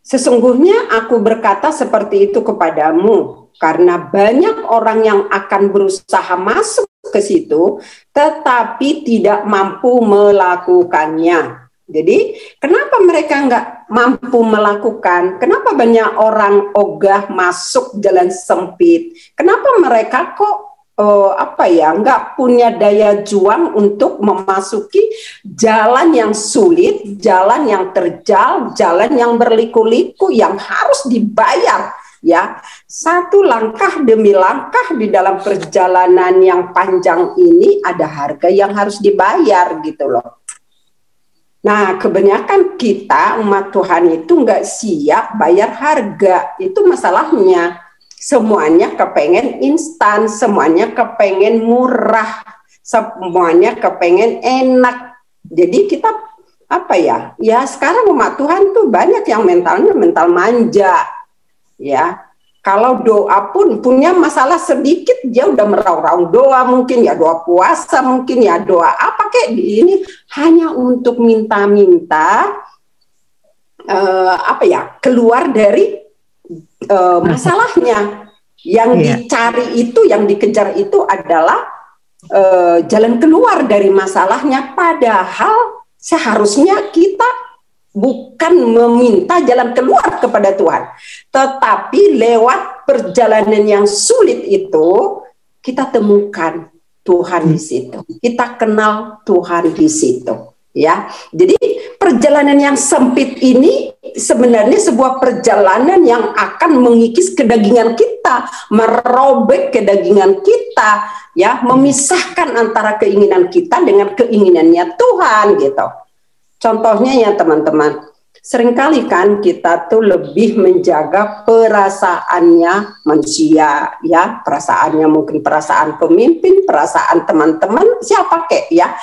Sesungguhnya aku berkata seperti itu kepadamu, karena banyak orang yang akan berusaha masuk ke situ, tetapi tidak mampu melakukannya. Jadi, kenapa mereka nggak mampu melakukan? Kenapa banyak orang ogah masuk jalan sempit? Kenapa mereka kok nggak punya daya juang untuk memasuki jalan yang sulit, jalan yang terjal, jalan yang berliku-liku yang harus dibayar, ya, satu langkah demi langkah di dalam perjalanan yang panjang ini ada harga yang harus dibayar gitu loh. Nah, kebanyakan kita umat Tuhan itu nggak siap bayar harga, itu masalahnya. Semuanya kepengen instan, semuanya kepengen murah, semuanya kepengen enak. Jadi kita ya sekarang umat Tuhan tuh banyak yang mentalnya mental manja, ya. Kalau doa pun punya masalah sedikit, dia udah meraung-raung doa, mungkin ya doa puasa, mungkin ya doa apa kayak ini hanya untuk minta-minta keluar dari masalahnya. Yang dicari itu, yang dikejar itu adalah jalan keluar dari masalahnya, padahal seharusnya kita bukan meminta jalan keluar kepada Tuhan, tetapi lewat perjalanan yang sulit itu kita temukan Tuhan di situ, kita kenal Tuhan di situ, ya. Jadi perjalanan yang sempit ini sebenarnya sebuah perjalanan yang akan mengikis kedagingan kita, merobek kedagingan kita, ya, memisahkan antara keinginan kita dengan keinginannya Tuhan gitu. Contohnya ya teman-teman, seringkali kan kita tuh lebih menjaga perasaannya manusia, ya, perasaannya mungkin perasaan pemimpin, perasaan teman-teman, siapa kek ya.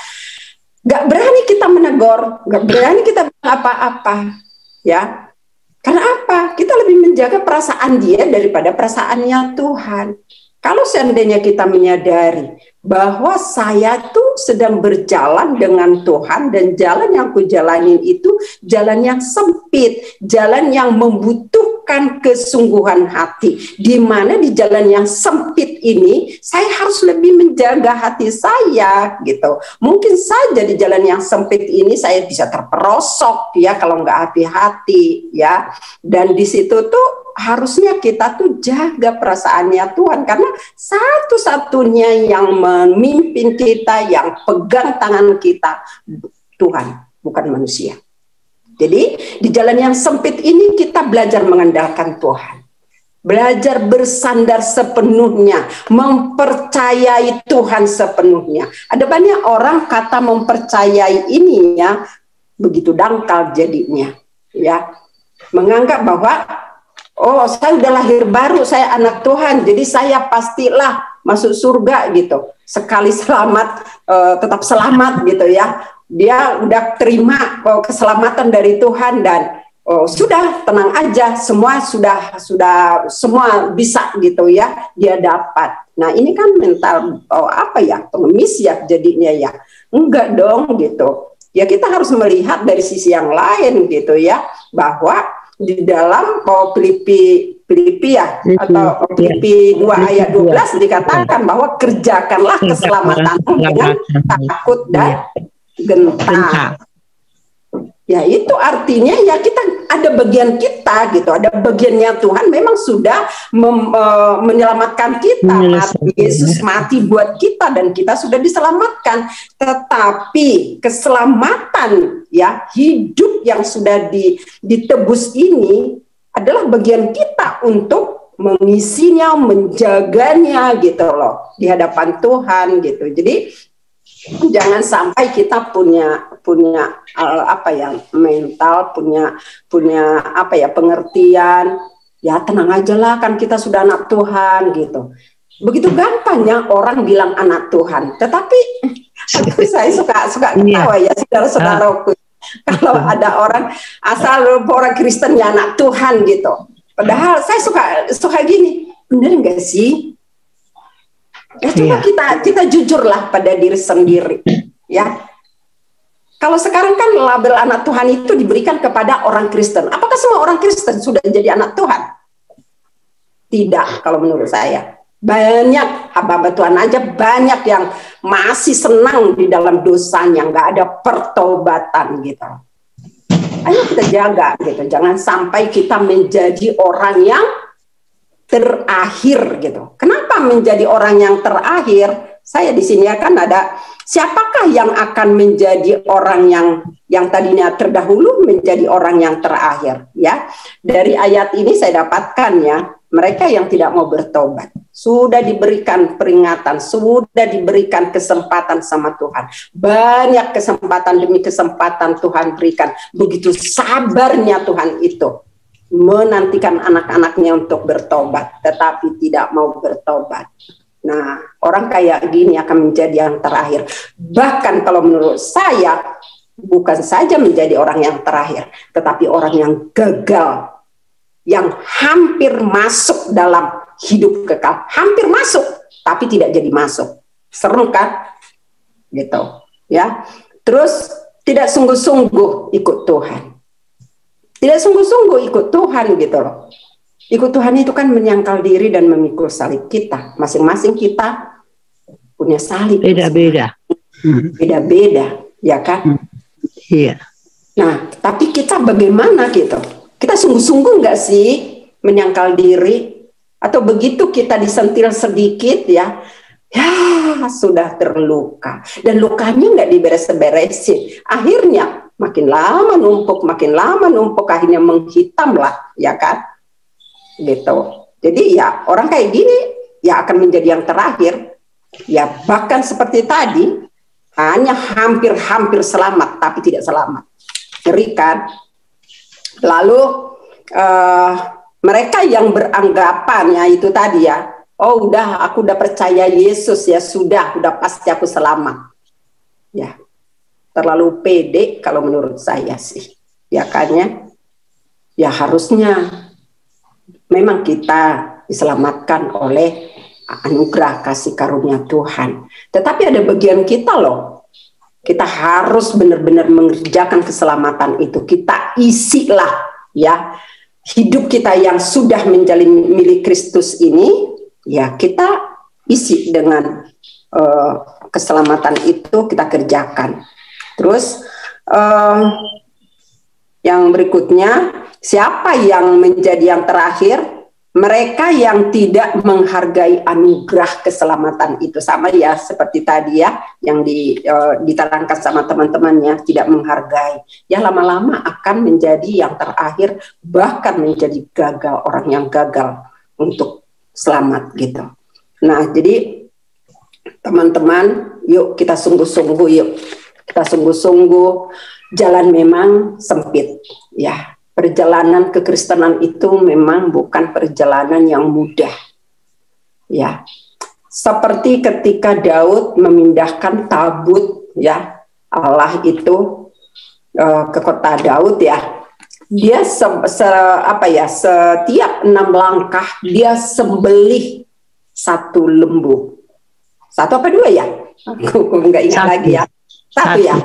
Gak berani kita menegur, gak berani kita apa-apa, ya. Karena apa? Kita lebih menjaga perasaan dia daripada perasaannya Tuhan. Kalau seandainya kita menyadari bahwa saya tuh sedang berjalan dengan Tuhan dan jalan yang kujalanin itu jalan yang sempit, jalan yang membutuhkan kesungguhan hati, di mana di jalan yang sempit ini saya harus lebih menjaga hati saya gitu. Mungkin saja di jalan yang sempit ini saya bisa terperosok ya kalau nggak hati-hati ya, dan di situ tuh harusnya kita tuh jaga perasaannya Tuhan, karena satu-satunya yang memimpin kita, yang pegang tangan kita Tuhan, bukan manusia. Jadi di jalan yang sempit ini kita belajar mengandalkan Tuhan, belajar bersandar sepenuhnya, mempercayai Tuhan sepenuhnya. Ada banyak orang kata mempercayai ini ya begitu dangkal jadinya, ya, menganggap bahwa oh, saya udah lahir baru, saya anak Tuhan, jadi saya pastilah masuk surga gitu. Sekali selamat, tetap selamat gitu ya. Dia udah terima keselamatan dari Tuhan dan sudah tenang aja, semua semua bisa gitu ya, dia dapat. Nah ini kan mental pengemis ya jadinya ya. Enggak dong gitu. Ya kita harus melihat dari sisi yang lain gitu ya, bahwa di dalam Filipi ya, atau Filipi 2 ayat 12 dikatakan bahwa kerjakanlah keselamatanmu dengan takut dan gentar. Ya itu artinya ya kita ada bagian kita gitu, ada bagiannya Tuhan memang sudah menyelamatkan kita. Yesus mati buat kita dan kita sudah diselamatkan. Tetapi keselamatan ya, hidup yang sudah ditebus ini adalah bagian kita untuk mengisinya, menjaganya gitu loh di hadapan Tuhan gitu. Jadi Jangan sampai kita punya apa ya, mental, punya apa ya, pengertian, ya tenang aja lah kan kita sudah anak Tuhan gitu. Begitu gampangnya orang bilang anak Tuhan, tetapi saya suka ketawa ya saudara-saudaraku. Kalau ada orang asal orang Kristen ya anak Tuhan gitu. Padahal saya suka gini, bener nggak sih? Ya coba kita jujurlah pada diri sendiri, ya. Kalau sekarang kan label anak Tuhan itu diberikan kepada orang Kristen. Apakah semua orang Kristen sudah jadi anak Tuhan? Tidak, kalau menurut saya. Banyak hamba-hamba Tuhan aja banyak yang masih senang di dalam dosanya, nggak ada pertobatan gitu. Ayo kita jaga gitu, jangan sampai kita menjadi orang yang terakhir gitu. Kenapa menjadi orang yang terakhir? Saya di sini akan ada siapakah yang akan menjadi orang yang tadinya terdahulu menjadi orang yang terakhir, ya. Dari ayat ini saya dapatkan ya, mereka yang tidak mau bertobat sudah diberikan peringatan, sudah diberikan kesempatan sama Tuhan. Banyak kesempatan demi kesempatan Tuhan berikan. Begitu sabarnya Tuhan itu menantikan anak-anaknya untuk bertobat, tetapi tidak mau bertobat. Nah, orang kayak gini akan menjadi yang terakhir. Bahkan kalau menurut saya, bukan saja menjadi orang yang terakhir, tetapi orang yang gagal, yang hampir masuk dalam hidup kekal. Hampir masuk, tapi tidak jadi masuk. Serem kan? Gitu. Ya. Terus tidak sungguh-sungguh ikut Tuhan. Tidak sungguh-sungguh ikut Tuhan gitu loh. Ikut Tuhan itu kan menyangkal diri dan memikul salib kita. Masing-masing kita punya salib. Beda-beda. Beda-beda, ya kan? Iya. Nah, tapi kita bagaimana gitu? Kita sungguh-sungguh nggak sih menyangkal diri? Atau begitu kita disentil sedikit ya sudah terluka. Dan lukanya nggak diberes-beresin. Akhirnya makin lama numpuk, akhirnya menghitam lah, ya kan? Gitu. Jadi ya orang kayak gini ya akan menjadi yang terakhir. Ya bahkan seperti tadi, hanya hampir selamat, tapi tidak selamat. Ngeri kan? Lalu mereka yang beranggapan ya itu tadi ya, oh udah aku udah percaya Yesus ya sudah pasti aku selamat. Ya. Terlalu pede kalau menurut saya sih, ya kan ya. Ya harusnya memang kita diselamatkan oleh anugerah kasih karunia Tuhan. Tetapi ada bagian kita loh. Kita harus benar-benar mengerjakan keselamatan itu. Kita isilah ya hidup kita yang sudah menjadi milik Kristus ini, ya kita isi dengan keselamatan itu kita kerjakan. Terus yang berikutnya, siapa yang menjadi yang terakhir? Mereka yang tidak menghargai anugerah keselamatan itu. Sama ya seperti tadi ya yang diterangkan sama teman-temannya, tidak menghargai. Ya lama-lama akan menjadi yang terakhir, bahkan menjadi gagal, orang yang gagal untuk selamat gitu. Nah jadi teman-teman, yuk kita sungguh-sungguh, yuk kita sungguh-sungguh. Jalan memang sempit ya. Perjalanan kekristenan itu memang bukan perjalanan yang mudah ya. Seperti ketika Daud memindahkan tabut ya Allah itu ke kota Daud ya, dia setiap 6 langkah dia sembelih 1 lembu. 1 apa 2 ya? Aku nggak ingat lagi ya. 1 ya.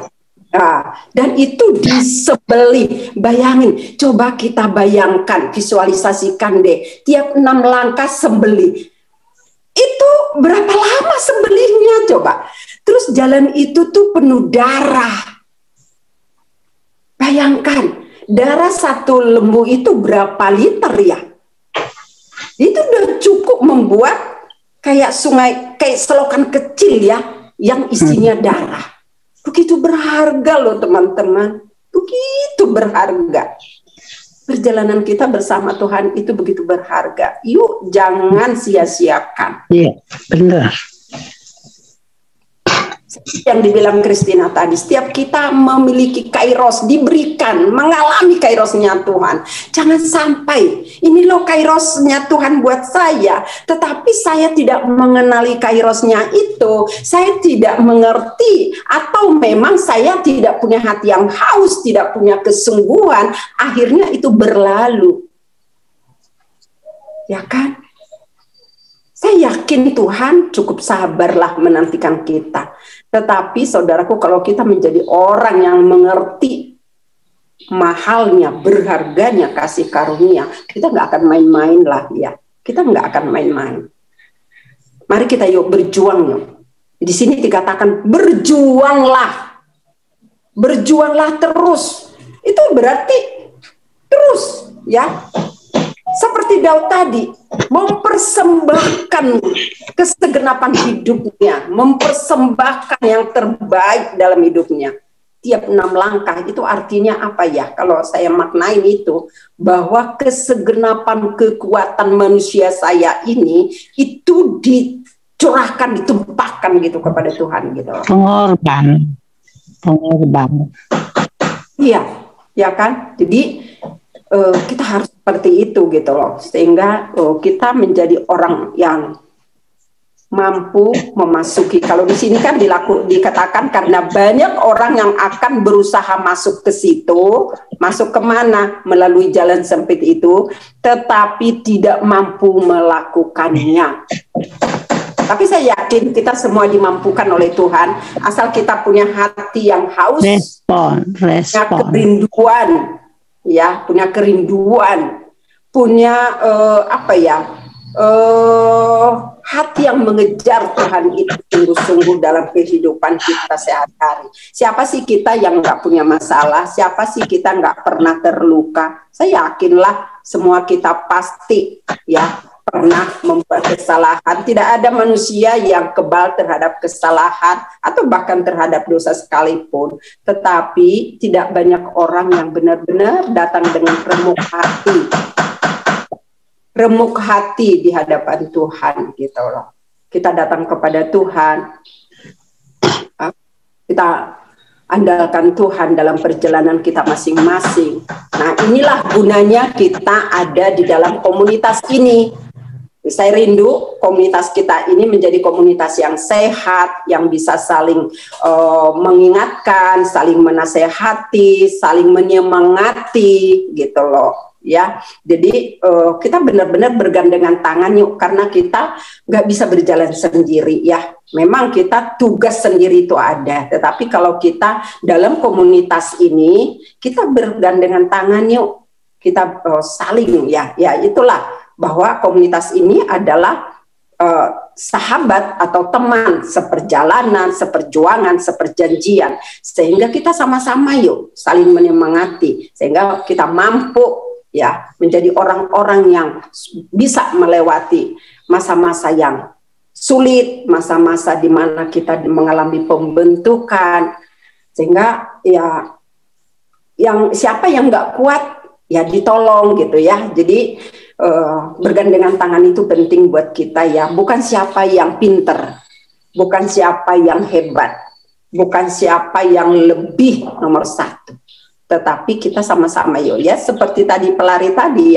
Nah, dan itu disembelih. Bayangin, coba kita bayangkan, visualisasikan deh. Tiap 6 langkah sembelih. Itu berapa lama sembelihnya coba? Terus jalan itu tuh penuh darah. Bayangkan, darah 1 lembu itu berapa liter ya? Itu udah cukup membuat kayak sungai, kayak selokan kecil ya, yang isinya darah. Begitu berharga loh teman-teman, begitu berharga. Perjalanan kita bersama Tuhan itu begitu berharga. Yuk jangan sia-siakan. Iya, benar. Yang dibilang Christina tadi, setiap kita memiliki kairos, diberikan, mengalami kairosnya Tuhan. Jangan sampai, ini loh kairosnya Tuhan buat saya, tetapi saya tidak mengenali kairosnya itu, saya tidak mengerti, atau memang saya tidak punya hati yang haus, tidak punya kesungguhan, akhirnya itu berlalu. Ya kan? Saya yakin Tuhan cukup sabarlah menantikan kita. Tetapi saudaraku, kalau kita menjadi orang yang mengerti mahalnya, berharganya kasih karunia, kita nggak akan main-main lah ya. Kita nggak akan main-main. Mari kita yuk berjuang yuk. Di sini dikatakan berjuanglah. Berjuanglah terus. Itu berarti terus ya. Seperti Daud tadi, mempersembahkan kesegenapan hidupnya, mempersembahkan yang terbaik dalam hidupnya. Tiap 6 langkah itu artinya apa ya? Kalau saya maknain itu, bahwa kesegenapan kekuatan manusia saya ini, itu dicurahkan, ditumpahkan gitu kepada Tuhan gitu. Pengorban. Iya, ya kan? Jadi kita harus seperti itu gitu loh, sehingga kita menjadi orang yang mampu memasuki. Kalau di sini kan dikatakan karena banyak orang yang akan berusaha masuk ke situ, masuk kemana? Melalui jalan sempit itu, tetapi tidak mampu melakukannya. Tapi saya yakin kita semua dimampukan oleh Tuhan, asal kita punya hati yang haus, punya kerinduan, ya, punya kerinduan, punya hati yang mengejar Tuhan itu sungguh-sungguh dalam kehidupan kita sehari-hari. Siapa sih kita yang nggak punya masalah? Siapa sih kita nggak pernah terluka? Saya yakinlah semua kita pasti ya pernah membuat kesalahan. Tidak ada manusia yang kebal terhadap kesalahan atau bahkan terhadap dosa sekalipun. Tetapi tidak banyak orang yang benar-benar datang dengan remuk hati di hadapan Tuhan gitu loh. Kita datang kepada Tuhan, kita andalkan Tuhan dalam perjalanan kita masing-masing. Nah, inilah gunanya kita ada di dalam komunitas ini. Saya rindu komunitas kita ini menjadi komunitas yang sehat, yang bisa saling mengingatkan, saling menasehati, saling menyemangati gitu loh. Ya, jadi kita benar-benar bergandengan tangan yuk, karena kita nggak bisa berjalan sendiri ya. Memang kita tugas sendiri itu ada, tetapi kalau kita dalam komunitas ini kita bergandengan tangan yuk, kita saling ya itulah bahwa komunitas ini adalah sahabat atau teman seperjalanan, seperjuangan, seperjanjian, sehingga kita sama-sama yuk saling menyemangati sehingga kita mampu ya menjadi orang-orang yang bisa melewati masa-masa yang sulit, masa-masa di mana kita mengalami pembentukan, sehingga ya yang siapa yang nggak kuat ya ditolong gitu ya. Jadi bergandengan tangan itu penting buat kita ya, bukan siapa yang pinter, bukan siapa yang hebat, bukan siapa yang lebih nomor satu, tetapi kita sama-sama yuk ya, seperti tadi pelari tadi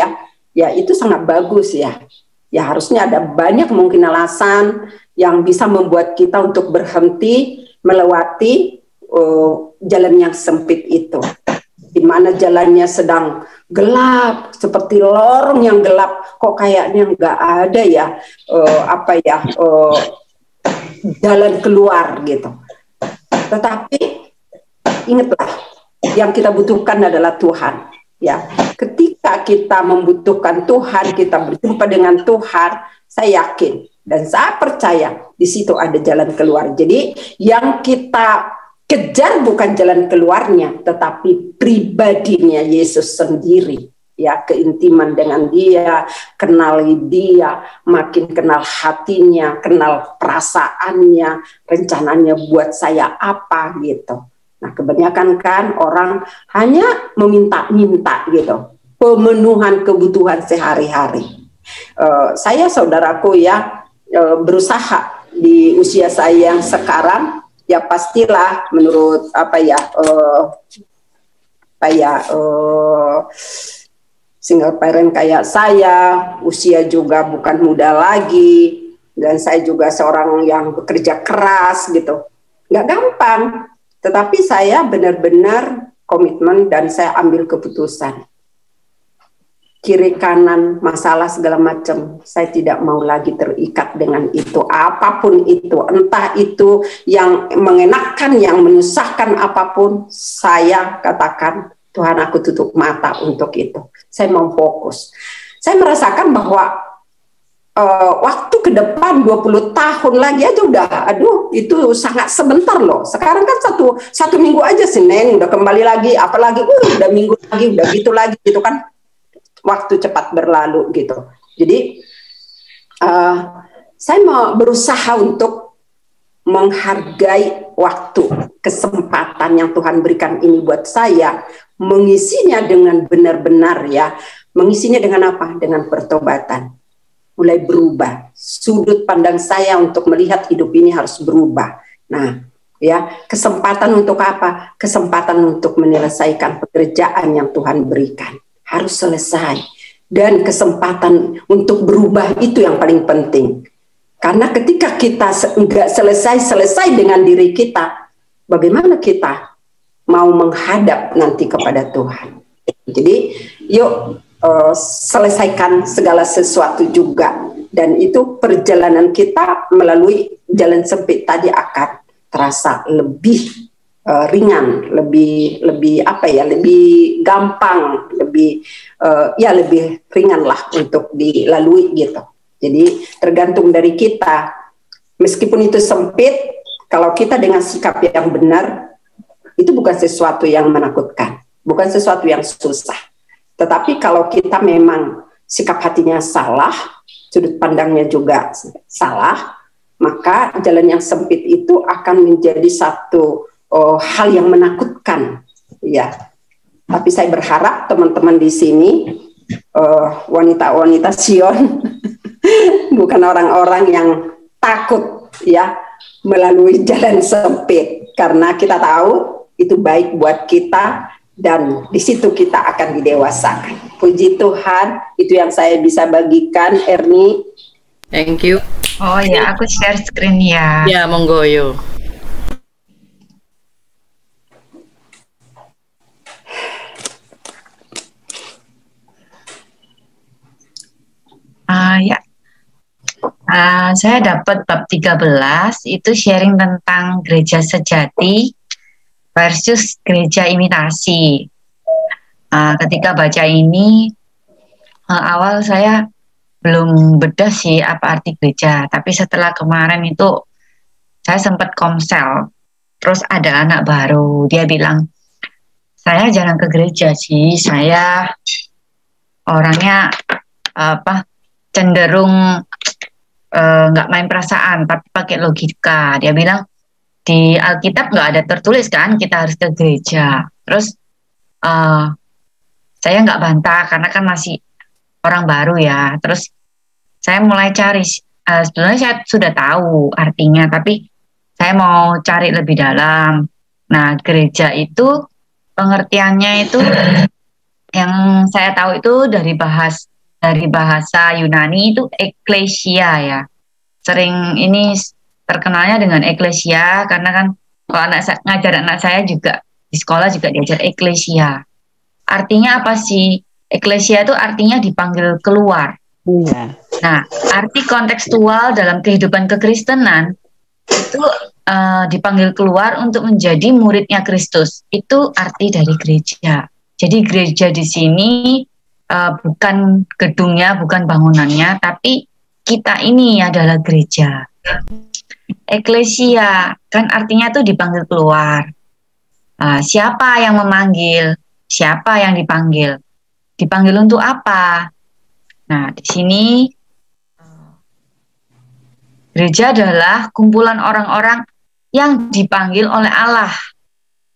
ya itu sangat bagus ya harusnya ada banyak mungkin alasan yang bisa membuat kita untuk berhenti melewati jalan yang sempit itu, di mana jalannya sedang gelap, seperti lorong yang gelap, kok kayaknya nggak ada ya jalan keluar gitu. Tetapi ingatlah, yang kita butuhkan adalah Tuhan. Ya, ketika kita membutuhkan Tuhan, kita berjumpa dengan Tuhan, saya yakin dan saya percaya di situ ada jalan keluar. Jadi yang kita kejar bukan jalan keluarnya, tetapi pribadinya Yesus sendiri. Ya, keintiman dengan Dia, kenali Dia, makin kenal hatinya, kenal perasaannya, rencananya buat saya apa gitu. Nah, kebanyakan kan orang hanya meminta-minta gitu, pemenuhan kebutuhan sehari-hari. Saya saudaraku ya berusaha di usia saya yang sekarang ya pastilah menurut single parent kayak saya, usia juga bukan muda lagi, dan saya juga seorang yang bekerja keras gitu. Nggak gampang, tetapi saya benar-benar komitmen dan saya ambil keputusan. Kiri kanan masalah segala macam, saya tidak mau lagi terikat dengan itu, apapun itu, entah itu yang mengenakan, yang menyusahkan apapun, saya katakan, Tuhan, aku tutup mata untuk itu. Saya mau fokus. Saya merasakan bahwa waktu ke depan 20 tahun lagi aja udah, aduh, itu sangat sebentar loh. Sekarang kan satu minggu aja Senin udah kembali lagi, apalagi udah minggu lagi, udah gitu lagi gitu kan. Waktu cepat berlalu gitu. Jadi saya mau berusaha untuk menghargai waktu, kesempatan yang Tuhan berikan ini buat saya, mengisinya dengan benar-benar ya. Mengisinya dengan apa? Dengan pertobatan. Mulai berubah. Sudut pandang saya untuk melihat hidup ini harus berubah. Nah, ya, kesempatan untuk apa? Kesempatan untuk menyelesaikan pekerjaan yang Tuhan berikan. Harus selesai. Dan kesempatan untuk berubah itu yang paling penting. Karena ketika kita enggak selesai dengan diri kita, bagaimana kita mau menghadap nanti kepada Tuhan? Jadi, yuk selesaikan segala sesuatu juga, dan itu perjalanan kita melalui jalan sempit tadi akan terasa lebih ringan, lebih gampang, lebih ringan lah untuk dilalui gitu. Jadi tergantung dari kita, meskipun itu sempit, kalau kita dengan sikap yang benar, itu bukan sesuatu yang menakutkan, bukan sesuatu yang susah. Tetapi kalau kita memang sikap hatinya salah, sudut pandangnya juga salah, maka jalan yang sempit itu akan menjadi satu hal yang menakutkan, ya. Tapi saya berharap teman-teman di sini, wanita-wanita Sion, bukan orang-orang yang takut, ya, melalui jalan sempit, karena kita tahu itu baik buat kita. Dan di situ kita akan didewasakan. Puji Tuhan, itu yang saya bisa bagikan, Erni. Thank you. Oh ya, aku share screen ya. Ya, monggo yo. Saya dapat bab 13, itu sharing tentang gereja sejati versus gereja imitasi. Ketika baca ini, awal saya belum bedah sih apa arti gereja, tapi setelah kemarin itu saya sempat komsel, terus ada anak baru, dia bilang, saya jarang ke gereja sih, saya orangnya cenderung nggak main perasaan, tapi pakai logika. Dia bilang, di Alkitab nggak ada tertulis kan kita harus ke gereja. Terus saya nggak bantah karena kan masih orang baru ya. Terus saya mulai cari, sebenarnya saya sudah tahu artinya, tapi saya mau cari lebih dalam. Nah, gereja itu pengertiannya itu yang saya tahu itu dari bahasa Yunani itu eklesia ya. Sering ini terkenalnya dengan eklesia karena kan kalau ngajar anak saya juga di sekolah juga diajar eklesia. Artinya apa sih? Eklesia itu artinya dipanggil keluar. Iya. Nah, arti kontekstual dalam kehidupan kekristenan itu dipanggil keluar untuk menjadi muridnya Kristus. Itu arti dari gereja. Jadi gereja di sini bukan gedungnya, bukan bangunannya, tapi kita ini adalah gereja. Eklesia kan artinya tuh dipanggil keluar. Siapa yang memanggil? Siapa yang dipanggil? Dipanggil untuk apa? Nah, di sini gereja adalah kumpulan orang-orang yang dipanggil oleh Allah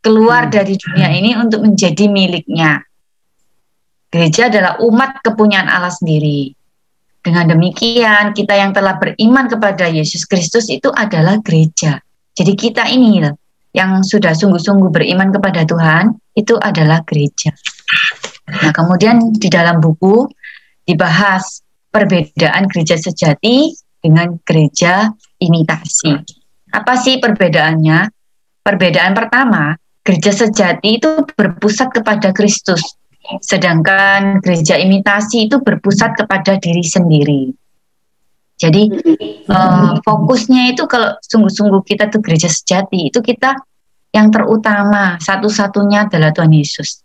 keluar dari dunia ini untuk menjadi miliknya. Gereja adalah umat kepunyaan Allah sendiri. Dengan demikian, kita yang telah beriman kepada Yesus Kristus itu adalah gereja. Jadi kita ini yang sudah sungguh-sungguh beriman kepada Tuhan, itu adalah gereja. Nah, kemudian di dalam buku dibahas perbedaan gereja sejati dengan gereja imitasi. Apa sih perbedaannya? Perbedaan pertama, gereja sejati itu berpusat kepada Kristus, sedangkan gereja imitasi itu berpusat kepada diri sendiri. Jadi fokusnya itu kalau sungguh-sungguh kita tuh gereja sejati, itu kita yang terutama satu-satunya adalah Tuhan Yesus.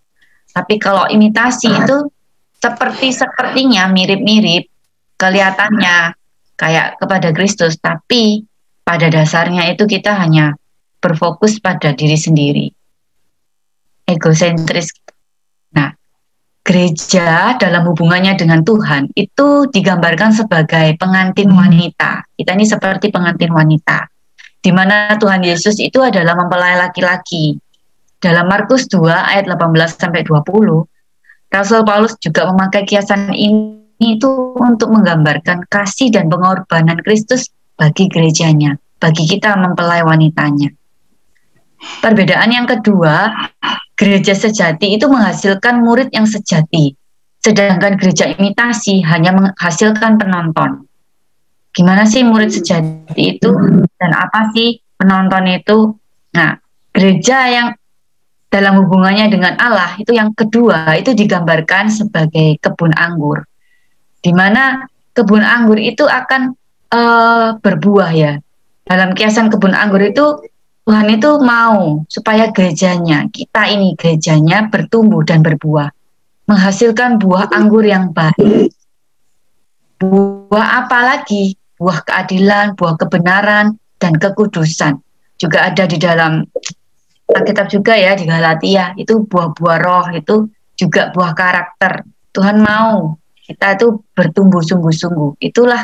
Tapi kalau imitasi itu sepertinya mirip-mirip, kelihatannya kayak kepada Kristus, tapi pada dasarnya itu kita hanya berfokus pada diri sendiri, egosentris. Nah, gereja dalam hubungannya dengan Tuhan itu digambarkan sebagai pengantin wanita. Kita ini seperti pengantin wanita, di mana Tuhan Yesus itu adalah mempelai laki-laki. Dalam Markus 2 ayat 18-20, Rasul Paulus juga memakai kiasan ini itu untuk menggambarkan kasih dan pengorbanan Kristus bagi gerejanya, bagi kita mempelai wanitanya. Perbedaan yang kedua, gereja sejati itu menghasilkan murid yang sejati, sedangkan gereja imitasi hanya menghasilkan penonton. Gimana sih murid sejati itu dan apa sih penonton itu? Nah, gereja yang dalam hubungannya dengan Allah itu yang kedua itu digambarkan sebagai kebun anggur, di mana kebun anggur itu akan berbuah ya. Dalam kiasan kebun anggur itu Tuhan itu mau supaya gerejanya, kita ini gerejanya bertumbuh dan berbuah, menghasilkan buah anggur yang baik. Buah apa lagi? Buah keadilan, buah kebenaran, dan kekudusan. Juga ada di dalam Alkitab juga ya, di Galatia, itu buah-buah roh, itu juga buah karakter. Tuhan mau kita itu bertumbuh sungguh-sungguh. Itulah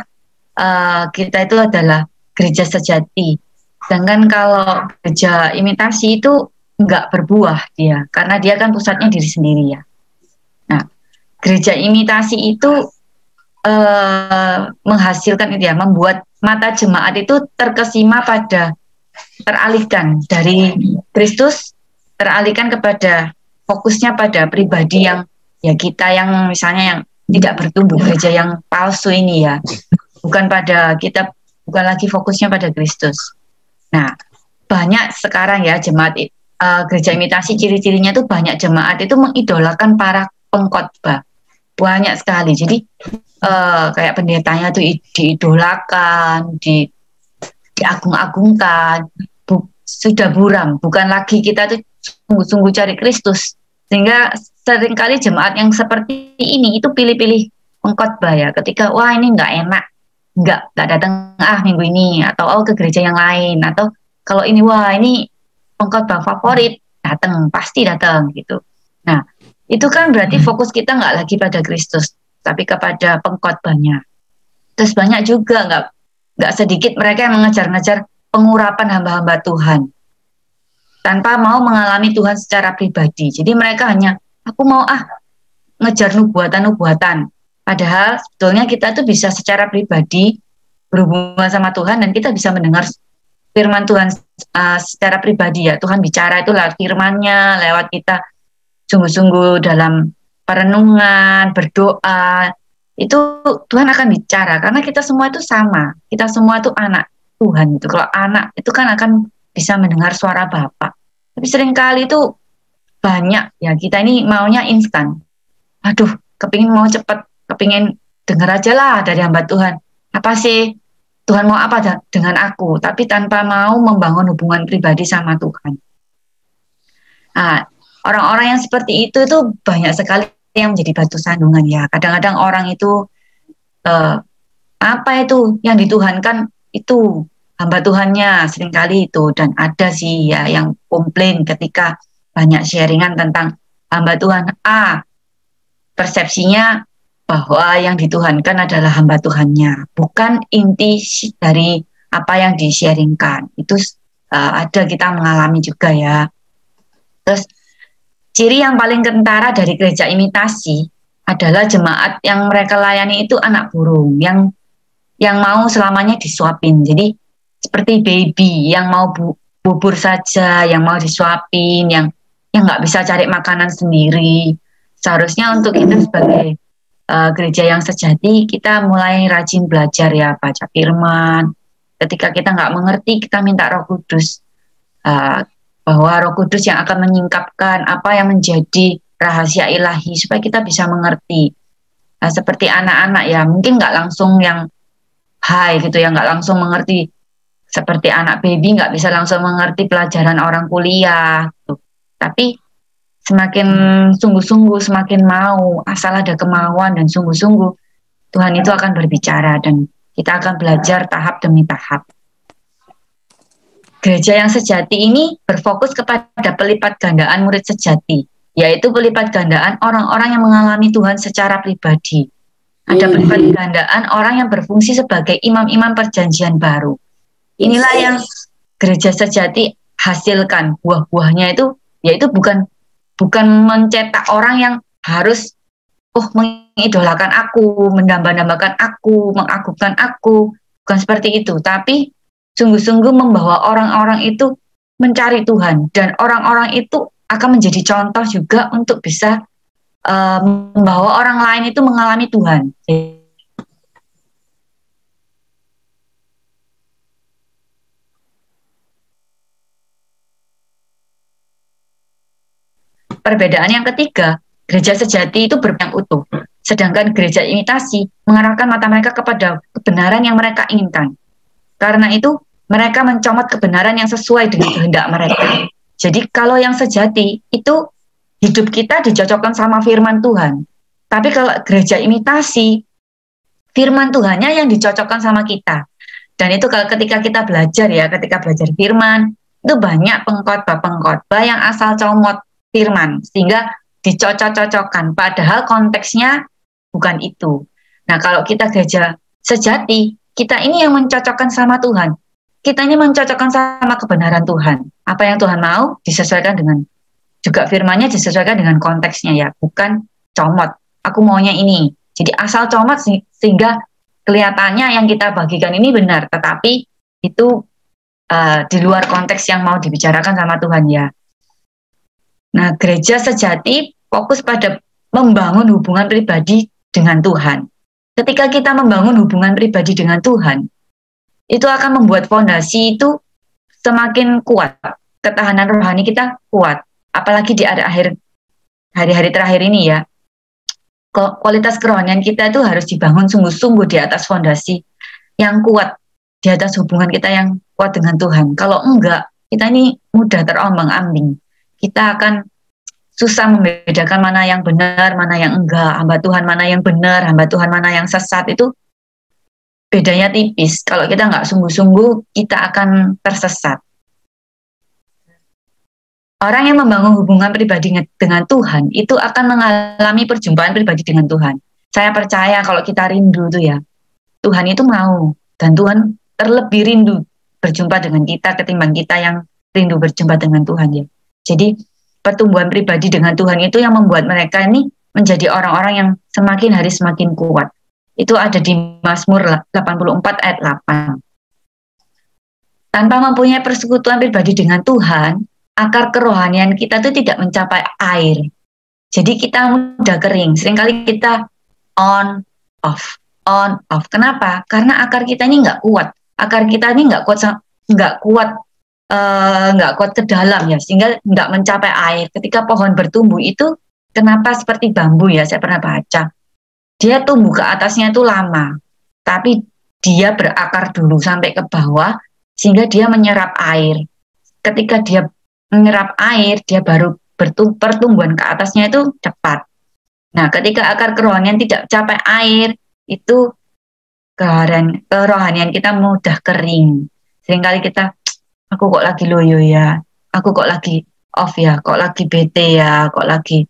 kita itu adalah gereja sejati. Sedangkan kalau gereja imitasi itu enggak berbuah dia, karena dia kan pusatnya diri sendiri ya. Nah, gereja imitasi itu menghasilkan itu ya, membuat mata jemaat itu terkesima pada, teralihkan dari Kristus, teralihkan kepada fokusnya pada pribadi yang ya kita yang misalnya yang tidak bertumbuh, gereja yang palsu ini ya, bukan pada kita, bukan lagi fokusnya pada Kristus. Nah, banyak sekarang ya jemaat gereja imitasi, ciri-cirinya tuh banyak jemaat itu mengidolakan para pengkhotbah, banyak sekali. Jadi kayak pendetanya tuh diidolakan, diagung-agungkan, sudah buram, bukan lagi kita tuh sungguh-sungguh cari Kristus. Sehingga seringkali jemaat yang seperti ini itu pilih-pilih pengkhotbah ya, ketika wah ini nggak enak, nggak datang minggu ini, atau ke gereja yang lain, atau kalau ini wah ini pengkhotbah favorit, pasti datang gitu. Nah, itu kan berarti fokus kita nggak lagi pada Kristus, tapi kepada pengkhotbahnya. Terus banyak juga nggak sedikit mereka yang mengejar-ngejar pengurapan hamba-hamba Tuhan tanpa mau mengalami Tuhan secara pribadi. Jadi mereka hanya aku mau ngejar nubuatan-nubuatan. Padahal sebetulnya kita tuh bisa secara pribadi berhubungan sama Tuhan dan kita bisa mendengar firman Tuhan secara pribadi ya. Tuhan bicara itu lewat firman-Nya, lewat kita sungguh-sungguh dalam perenungan, berdoa. Itu Tuhan akan bicara karena kita semua itu sama. Kita semua itu anak Tuhan itu. Kalau anak itu kan akan bisa mendengar suara Bapa. Tapi seringkali itu banyak ya kita ini maunya instan. Aduh, kepingin mau cepat, kepingin dengar aja lah dari hamba Tuhan. Apa sih Tuhan mau apa dengan aku? Tapi tanpa mau membangun hubungan pribadi sama Tuhan. Nah, orang-orang yang seperti itu banyak sekali yang menjadi batu sandungan ya. Kadang-kadang orang itu apa itu yang dituhankan itu hamba Tuhannya seringkali itu, dan ada sih ya yang komplain ketika banyak sharingan tentang hamba Tuhan. Persepsinya bahwa yang dituhankan adalah hamba Tuhannya, bukan inti dari apa yang di-sharingkan. Itu ada, kita mengalami juga ya. Terus ciri yang paling kentara dari gereja imitasi adalah jemaat yang mereka layani itu anak burung yang mau selamanya disuapin. Jadi seperti baby yang mau bubur saja, yang mau disuapin, yang nggak bisa cari makanan sendiri. Seharusnya untuk kita sebagai gereja yang sejati, kita mulai rajin belajar ya, baca firman. Ketika kita nggak mengerti, kita minta Roh Kudus, bahwa Roh Kudus yang akan menyingkapkan apa yang menjadi rahasia ilahi supaya kita bisa mengerti. Seperti anak-anak ya, mungkin nggak langsung yang gitu ya, nggak langsung mengerti. Seperti anak baby nggak bisa langsung mengerti pelajaran orang kuliah gitu. Tapi semakin sungguh-sungguh, semakin mau, asal ada kemauan dan sungguh-sungguh, Tuhan itu akan berbicara dan kita akan belajar tahap demi tahap. Gereja yang sejati ini berfokus kepada pelipat gandaan murid sejati, yaitu pelipat gandaan orang-orang yang mengalami Tuhan secara pribadi. Ada pelipat gandaan orang yang berfungsi sebagai imam-imam perjanjian baru. Inilah yang gereja sejati hasilkan. Buah-buahnya itu yaitu bukan mencetak orang yang harus mengidolakan aku, mendamba-dambakan aku, mengagungkan aku, bukan seperti itu, tapi sungguh-sungguh membawa orang-orang itu mencari Tuhan, dan orang-orang itu akan menjadi contoh juga untuk bisa membawa orang lain itu mengalami Tuhan. Perbedaan yang ketiga, gereja sejati itu berpihak utuh, sedangkan gereja imitasi mengarahkan mata mereka kepada kebenaran yang mereka inginkan. Karena itu, mereka mencomot kebenaran yang sesuai dengan kehendak mereka. Jadi kalau yang sejati itu hidup kita dicocokkan sama firman Tuhan. Tapi kalau gereja imitasi, firman Tuhannya yang dicocokkan sama kita. Dan itu kalau ketika kita belajar firman, itu banyak pengkhotbah yang asal comot firman, sehingga dicocok-cocokkan. Padahal konteksnya bukan itu. Nah, kalau kita gereja sejati, kita ini yang mencocokkan sama Tuhan. Kita ini mencocokkan sama kebenaran Tuhan. Apa yang Tuhan mau disesuaikan dengan, juga firmannya disesuaikan dengan konteksnya ya, bukan comot. Aku maunya ini. Jadi asal comot sehingga kelihatannya yang kita bagikan ini benar, tetapi itu di luar konteks yang mau dibicarakan sama Tuhan ya. Nah, gereja sejati fokus pada membangun hubungan pribadi dengan Tuhan. Ketika kita membangun hubungan pribadi dengan Tuhan, itu akan membuat fondasi itu semakin kuat. Ketahanan rohani kita kuat. Apalagi di akhir hari-hari terakhir ini ya. Kualitas kerohanian kita itu harus dibangun sungguh-sungguh di atas fondasi yang kuat, di atas hubungan kita yang kuat dengan Tuhan. Kalau enggak, kita ini mudah terombang-ambing. Kita akan susah membedakan mana yang benar, mana yang enggak, hamba Tuhan mana yang benar, hamba Tuhan mana yang sesat, itu bedanya tipis. Kalau kita nggak sungguh-sungguh, kita akan tersesat. Orang yang membangun hubungan pribadi dengan Tuhan, itu akan mengalami perjumpaan pribadi dengan Tuhan. Saya percaya kalau kita rindu tuh ya, Tuhan itu mau, dan Tuhan terlebih rindu berjumpa dengan kita ketimbang kita yang rindu berjumpa dengan Tuhan ya. Jadi pertumbuhan pribadi dengan Tuhan itu yang membuat mereka ini menjadi orang-orang yang semakin hari semakin kuat. Itu ada di Mazmur 84 ayat 8. Tanpa mempunyai persekutuan pribadi dengan Tuhan, akar kerohanian kita itu tidak mencapai air. Jadi kita mudah kering. Seringkali kita on, off. Kenapa? Karena akar kita ini nggak kuat. Akar kita ini nggak kuat ke dalam ya, sehingga nggak mencapai air. Ketika pohon bertumbuh itu, kenapa seperti bambu ya? Saya pernah baca. Dia tumbuh ke atasnya itu lama, tapi dia berakar dulu sampai ke bawah, sehingga dia menyerap air. Ketika dia menyerap air, dia baru pertumbuhan ke atasnya itu cepat. Nah, ketika akar kerohanian tidak capai air, itu kerohanian kita mudah kering. Seringkali kita, aku kok lagi loyo ya, aku kok lagi off ya, kok lagi bete ya, kok lagi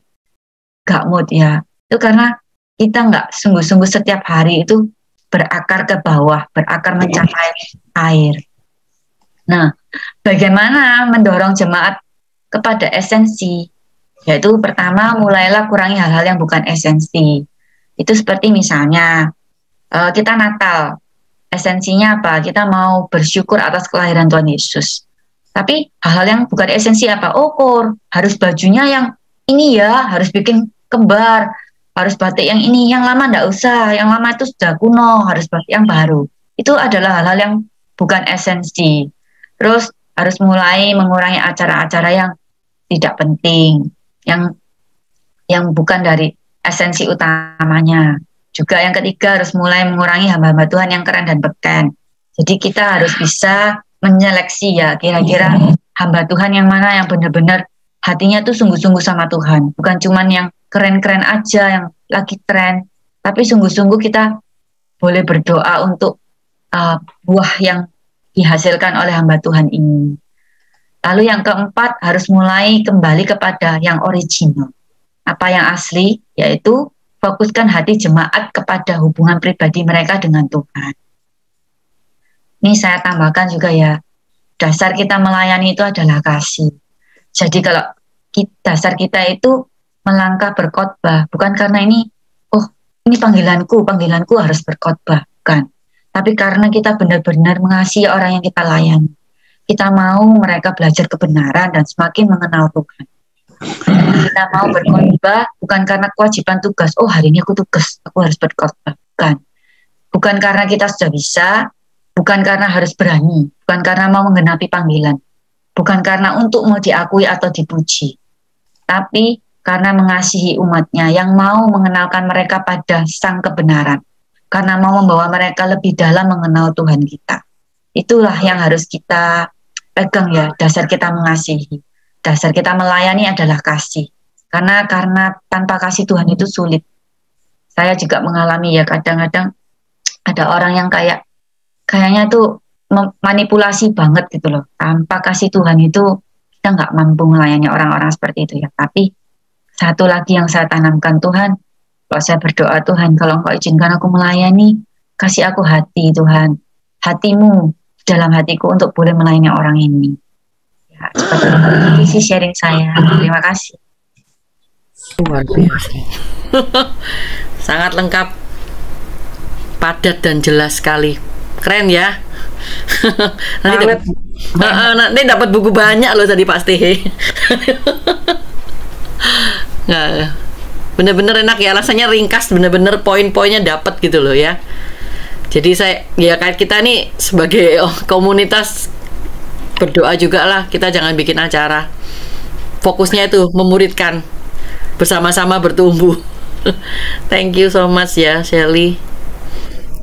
gak mood ya. Itu karena kita nggak sungguh-sungguh setiap hari itu berakar ke bawah, berakar mencapai air. Nah, bagaimana mendorong jemaat kepada esensi? Yaitu pertama, mulailah kurangi hal-hal yang bukan esensi. Itu seperti misalnya kita Natal. esensinya apa? Kita mau bersyukur atas kelahiran Tuhan Yesus. Tapi hal-hal yang bukan esensi apa? Oh, harus bajunya yang ini ya, harus bikin kembar, harus batik yang ini, yang lama enggak usah, yang lama itu sudah kuno, harus batik yang baru. Itu adalah hal-hal yang bukan esensi. Terus harus mulai mengurangi acara-acara yang tidak penting, yang bukan dari esensi utamanya. Juga yang ketiga harus mulai mengurangi hamba-hamba Tuhan yang keren dan beken. Jadi kita harus bisa menyeleksi ya, kira-kira hamba Tuhan yang mana yang benar-benar hatinya tuh sungguh-sungguh sama Tuhan. Bukan cuman yang keren-keren aja, yang lagi tren, tapi sungguh-sungguh kita boleh berdoa untuk buah yang dihasilkan oleh hamba Tuhan ini. Lalu yang keempat harus mulai kembali kepada yang original. Apa yang asli, yaitu fokuskan hati jemaat kepada hubungan pribadi mereka dengan Tuhan. Ini saya tambahkan juga ya, dasar kita melayani itu adalah kasih. Jadi kalau dasar kita itu melangkah berkhotbah, bukan karena ini panggilanku harus berkhotbah, bukan. Tapi karena kita benar-benar mengasihi orang yang kita layani. Kita mau mereka belajar kebenaran dan semakin mengenal Tuhan. Kita mau berkhotbah bukan karena kewajiban tugas. Oh, hari ini aku tugas, aku harus berkhotbah. Bukan. Bukan karena kita sudah bisa, bukan karena harus berani, bukan karena mau menggenapi panggilan, bukan karena untuk mau diakui atau dipuji, tapi karena mengasihi umatnya yang mau mengenalkan mereka pada sang kebenaran, karena mau membawa mereka lebih dalam mengenal Tuhan kita. Itulah yang harus kita pegang ya, dasar kita mengasihi. Dasar kita melayani adalah kasih. Karena tanpa kasih Tuhan itu sulit. Saya juga mengalami ya, kadang-kadang ada orang yang kayaknya tuh manipulasi banget gitu loh. Tanpa kasih Tuhan itu kita nggak mampu melayani orang-orang seperti itu ya. Tapi satu lagi yang saya tanamkan, Tuhan, kalau saya berdoa, Tuhan, kalau Engkau izinkan aku melayani, kasih aku hati, Tuhan. Hatimu dalam hatiku untuk boleh melayani orang ini. Ya, seperti itu sharing saya. Terima kasih. Luar biasa. Sangat lengkap, padat dan jelas sekali. Keren ya. Nanti dapat buku banyak loh tadi Pak Stehe. Nah, bener-bener enak ya, rasanya ringkas, bener-bener poin-poinnya dapat gitu loh ya. Jadi kayak kita nih sebagai komunitas berdoa juga lah, kita jangan bikin acara. Fokusnya itu memuridkan, bersama-sama bertumbuh. Thank you so much ya Shelly.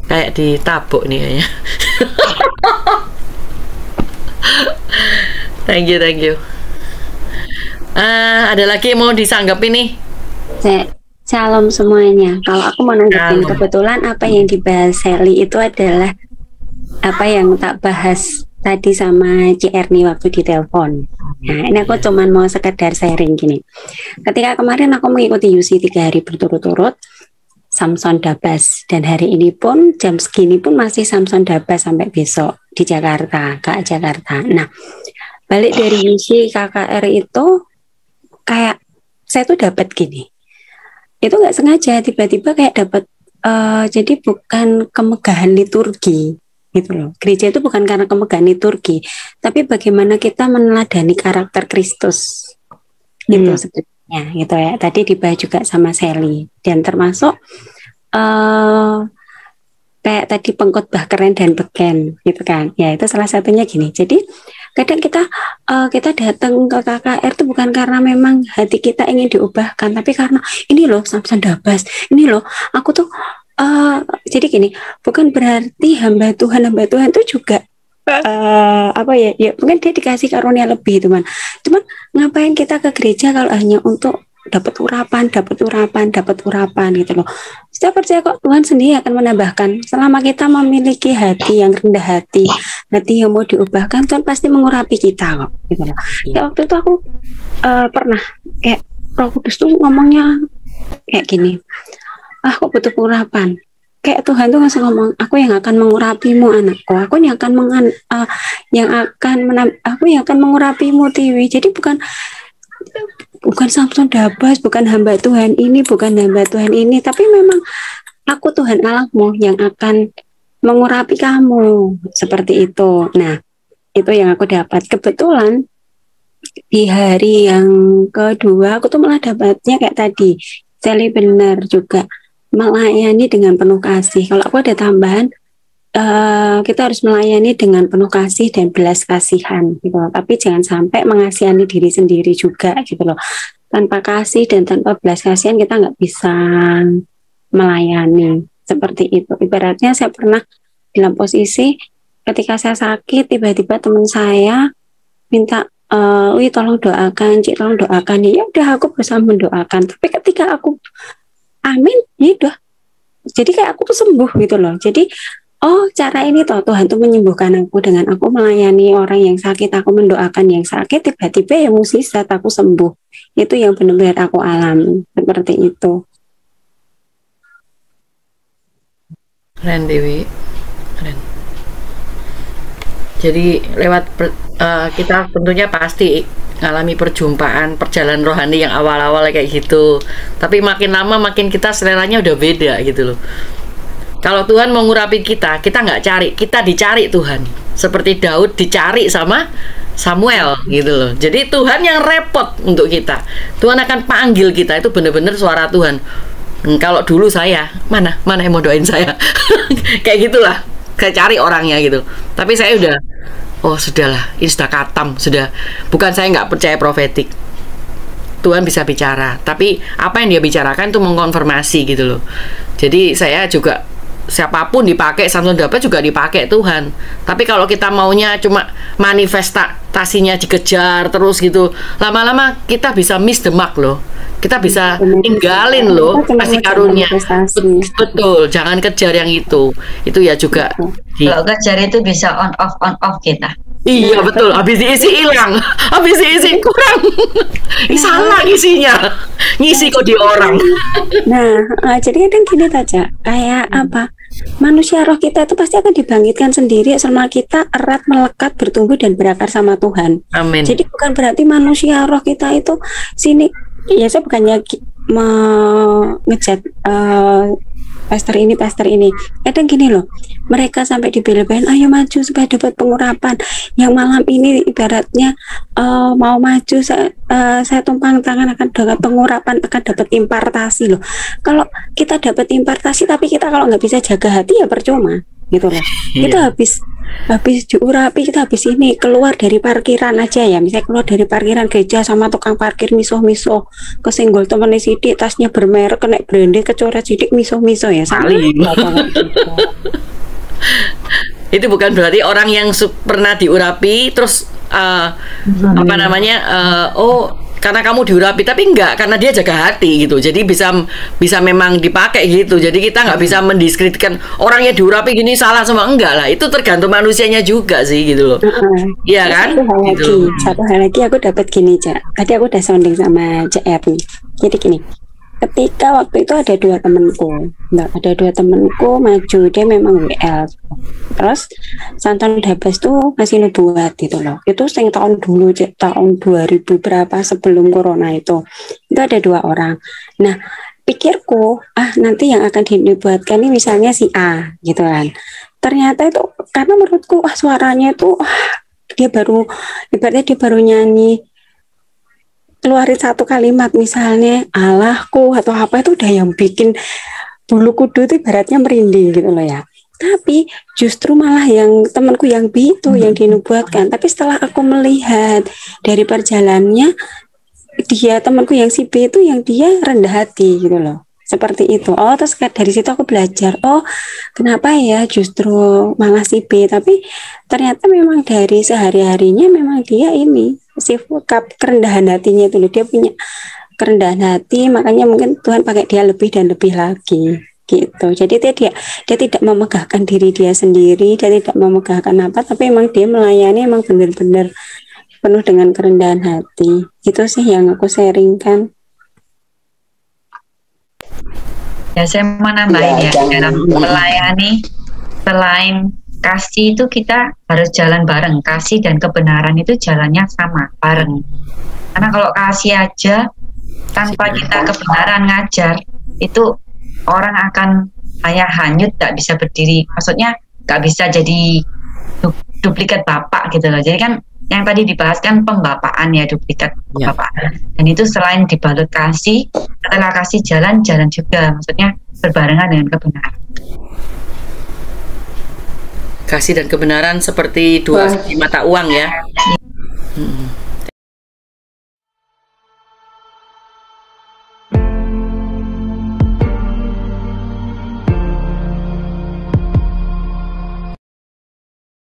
Kayak ditabuk nih kayaknya. Thank you. Ada lagi yang mau disanggapin nih? Shalom semuanya. Kalau aku mau nanggepin, kebetulan apa yang dibahas Shelly itu adalah apa yang tak bahas tadi sama Ci Erni waktu di telepon. Nah, ini aku cuman mau sekedar sharing gini. Ketika kemarin aku mengikuti UC 3 hari berturut-turut, Samson Dabas, dan hari ini pun jam segini pun masih Samson Dabas sampai besok di Jakarta, Kak Jakarta. Nah, balik dari UC KKR itu kayak saya tuh dapat gini. Itu nggak sengaja tiba-tiba kayak dapat jadi bukan kemegahan liturgi gitu loh. Gereja itu bukan karena kemegahan liturgi, tapi bagaimana kita meneladani karakter Kristus gitu sebetulnya gitu ya. Tadi dibahas juga sama Shelly, dan termasuk kayak tadi pengkhotbah keren dan beken gitu kan. Ya itu salah satunya gini. Jadi kadang kita datang ke KKR itu bukan karena memang hati kita ingin diubahkan, tapi karena ini loh Samson Dabas, ini loh aku tuh jadi gini, bukan berarti hamba Tuhan itu juga ya mungkin dia dikasih karunia lebih teman. Cuman ngapain kita ke gereja kalau hanya untuk dapat urapan gitu loh. Saya percaya kok Tuhan sendiri akan menambahkan. Selama kita memiliki hati yang rendah hati yang mau diubahkan, Tuhan pasti mengurapi kita kok gitu loh. Ya waktu itu aku pernah kayak Roh Kudus tuh ngomongnya kayak gini, kok butuh urapan. Kayak Tuhan tuh langsung ngomong, aku yang akan mengurapimu anakku, aku yang akan mengurapimu Tiwi. Jadi bukan Samson Dabas, bukan hamba Tuhan ini, tapi memang aku Tuhan Allahmu yang akan mengurapi kamu seperti itu. Nah, itu yang aku dapat. Kebetulan di hari yang kedua aku tuh malah dapatnya kayak tadi, Sally benar juga melayani dengan penuh kasih. Kalau aku ada tambahan, kita harus melayani dengan penuh kasih dan belas kasihan gitu loh. Tapi jangan sampai mengasihani diri sendiri juga gitu loh. Tanpa kasih dan tanpa belas kasihan kita nggak bisa melayani seperti itu. Ibaratnya saya pernah dalam posisi ketika saya sakit, tiba-tiba teman saya minta, "Wih, tolong doakan, Cik, tolong doakan." Ya udah, aku berusaha mendoakan. Tapi ketika aku amin, ya udah. Jadi kayak aku tuh sembuh gitu loh. Jadi oh, cara ini toh Tuhan tuh menyembuhkan aku dengan aku melayani orang yang sakit, aku mendoakan yang sakit, tiba-tiba ya mukjizat aku sembuh. Itu yang benar-benar aku alami seperti itu. Keren Dewi, keren. Jadi lewat kita tentunya pasti ngalami perjumpaan perjalanan rohani yang awal-awal kayak gitu. Tapi makin lama makin kita seleranya udah beda gitu loh. Kalau Tuhan mau ngurapi kita nggak cari, kita dicari Tuhan. Seperti Daud dicari sama Samuel gitu loh. Jadi Tuhan yang repot untuk kita. Tuhan akan panggil kita, itu benar-benar suara Tuhan. Kalau dulu saya, mana yang mau doain saya? Kayak gitulah. Saya cari orangnya gitu. Tapi saya udah, oh sudahlah, ini sudah katam, sudah. Bukan saya nggak percaya profetik. Tuhan bisa bicara, tapi apa yang dia bicarakan itu mengkonfirmasi gitu loh. Jadi saya juga siapapun dipakai, Samson dapat juga dipakai Tuhan. Tapi kalau kita maunya cuma manifestasinya dikejar terus gitu, lama-lama kita bisa miss the mark loh. Kita bisa tinggalin loh kasih karunia. Betul, jangan kejar yang itu. Itu ya juga. Kalau kejar itu bisa on off kita. Iya betul, habis diisi hilang, habis diisi kurang. Salah isinya, ngisi kok di orang. Nah, jadi kadang gini saja, kayak apa? Manusia roh kita itu pasti akan dibangkitkan sendiri selama kita erat melekat, bertumbuh dan berakar sama Tuhan. Amin. Jadi bukan berarti manusia roh kita itu sini. Ya saya bukannya ngejat pastor ini. Kadang gini loh, mereka sampai dibela-belain, ayo maju supaya dapat pengurapan. Yang malam ini ibaratnya mau maju, saya tumpang tangan akan dapat pengurapan, akan dapat impartasi loh. Kalau kita dapat impartasi tapi kita kalau nggak bisa jaga hati ya percuma gitu loh. Kita habis diurapi, kita habis ini keluar dari parkiran aja ya, misalnya keluar dari parkiran gereja sama tukang parkir miso-miso, kesenggol temen sidik, tasnya bermerek, kena branding, kecoret sidik miso-miso ya sama. Itu bukan berarti orang yang pernah diurapi terus apa namanya karena kamu diurapi, tapi enggak, karena dia jaga hati gitu. Jadi bisa memang dipakai gitu. Jadi kita nggak bisa mendiskreditkan orang yang diurapi gini salah semua, enggak lah. Itu tergantung manusianya juga sih gitu loh. Iya kan? Satu hal lagi aku dapat gini, Cak. Tadi aku udah sounding sama Cak Erni. Jadi gini, ketika waktu itu ada dua temanku maju, dia memang WL. Terus Santon Dabas tuh ngasih nubuat gitu loh. Itu tahun dulu, tahun 2000 berapa sebelum corona itu ada dua orang. Nah pikirku, nanti yang akan dinubuatkan ini misalnya si A gitu kan. Ternyata itu karena menurutku suaranya itu ibaratnya dia baru nyanyi, keluarin satu kalimat misalnya Allahku atau apa, itu udah yang bikin bulu kudu itu ibaratnya merinding gitu loh ya. Tapi justru malah yang temanku yang B itu yang dinubuatkan. Tapi setelah aku melihat dari perjalanannya, dia temanku yang si B itu yang dia rendah hati gitu loh. Seperti itu. Oh, terus dari situ aku belajar. Oh, kenapa ya justru malah si B? Tapi ternyata memang dari sehari-harinya memang dia ini sikap kerendahan hatinya itu loh. Dia punya kerendahan hati, makanya mungkin Tuhan pakai dia lebih dan lebih lagi. Gitu. Jadi dia tidak memegahkan diri dia sendiri, dia tidak memegahkan apa, tapi memang dia melayani emang benar-benar penuh dengan kerendahan hati. Itu sih yang aku sharingkan. Ya saya mau nambahin dalam melayani, selain kasih itu kita harus jalan bareng. Kasih dan kebenaran itu jalannya sama, bareng. Karena kalau kasih aja tanpa kita kebenaran ngajar, itu orang akan kayak hanyut, tak bisa berdiri. Maksudnya nggak bisa jadi duplikat bapak gitu loh. Jadi kan yang tadi dibahas kan pembapaan ya, duplikat kebapaan. Dan itu selain dibalut kasih, setelah kasih jalan juga, maksudnya berbarengan dengan kebenaran. Kasih dan kebenaran seperti dua sisi mata uang ya.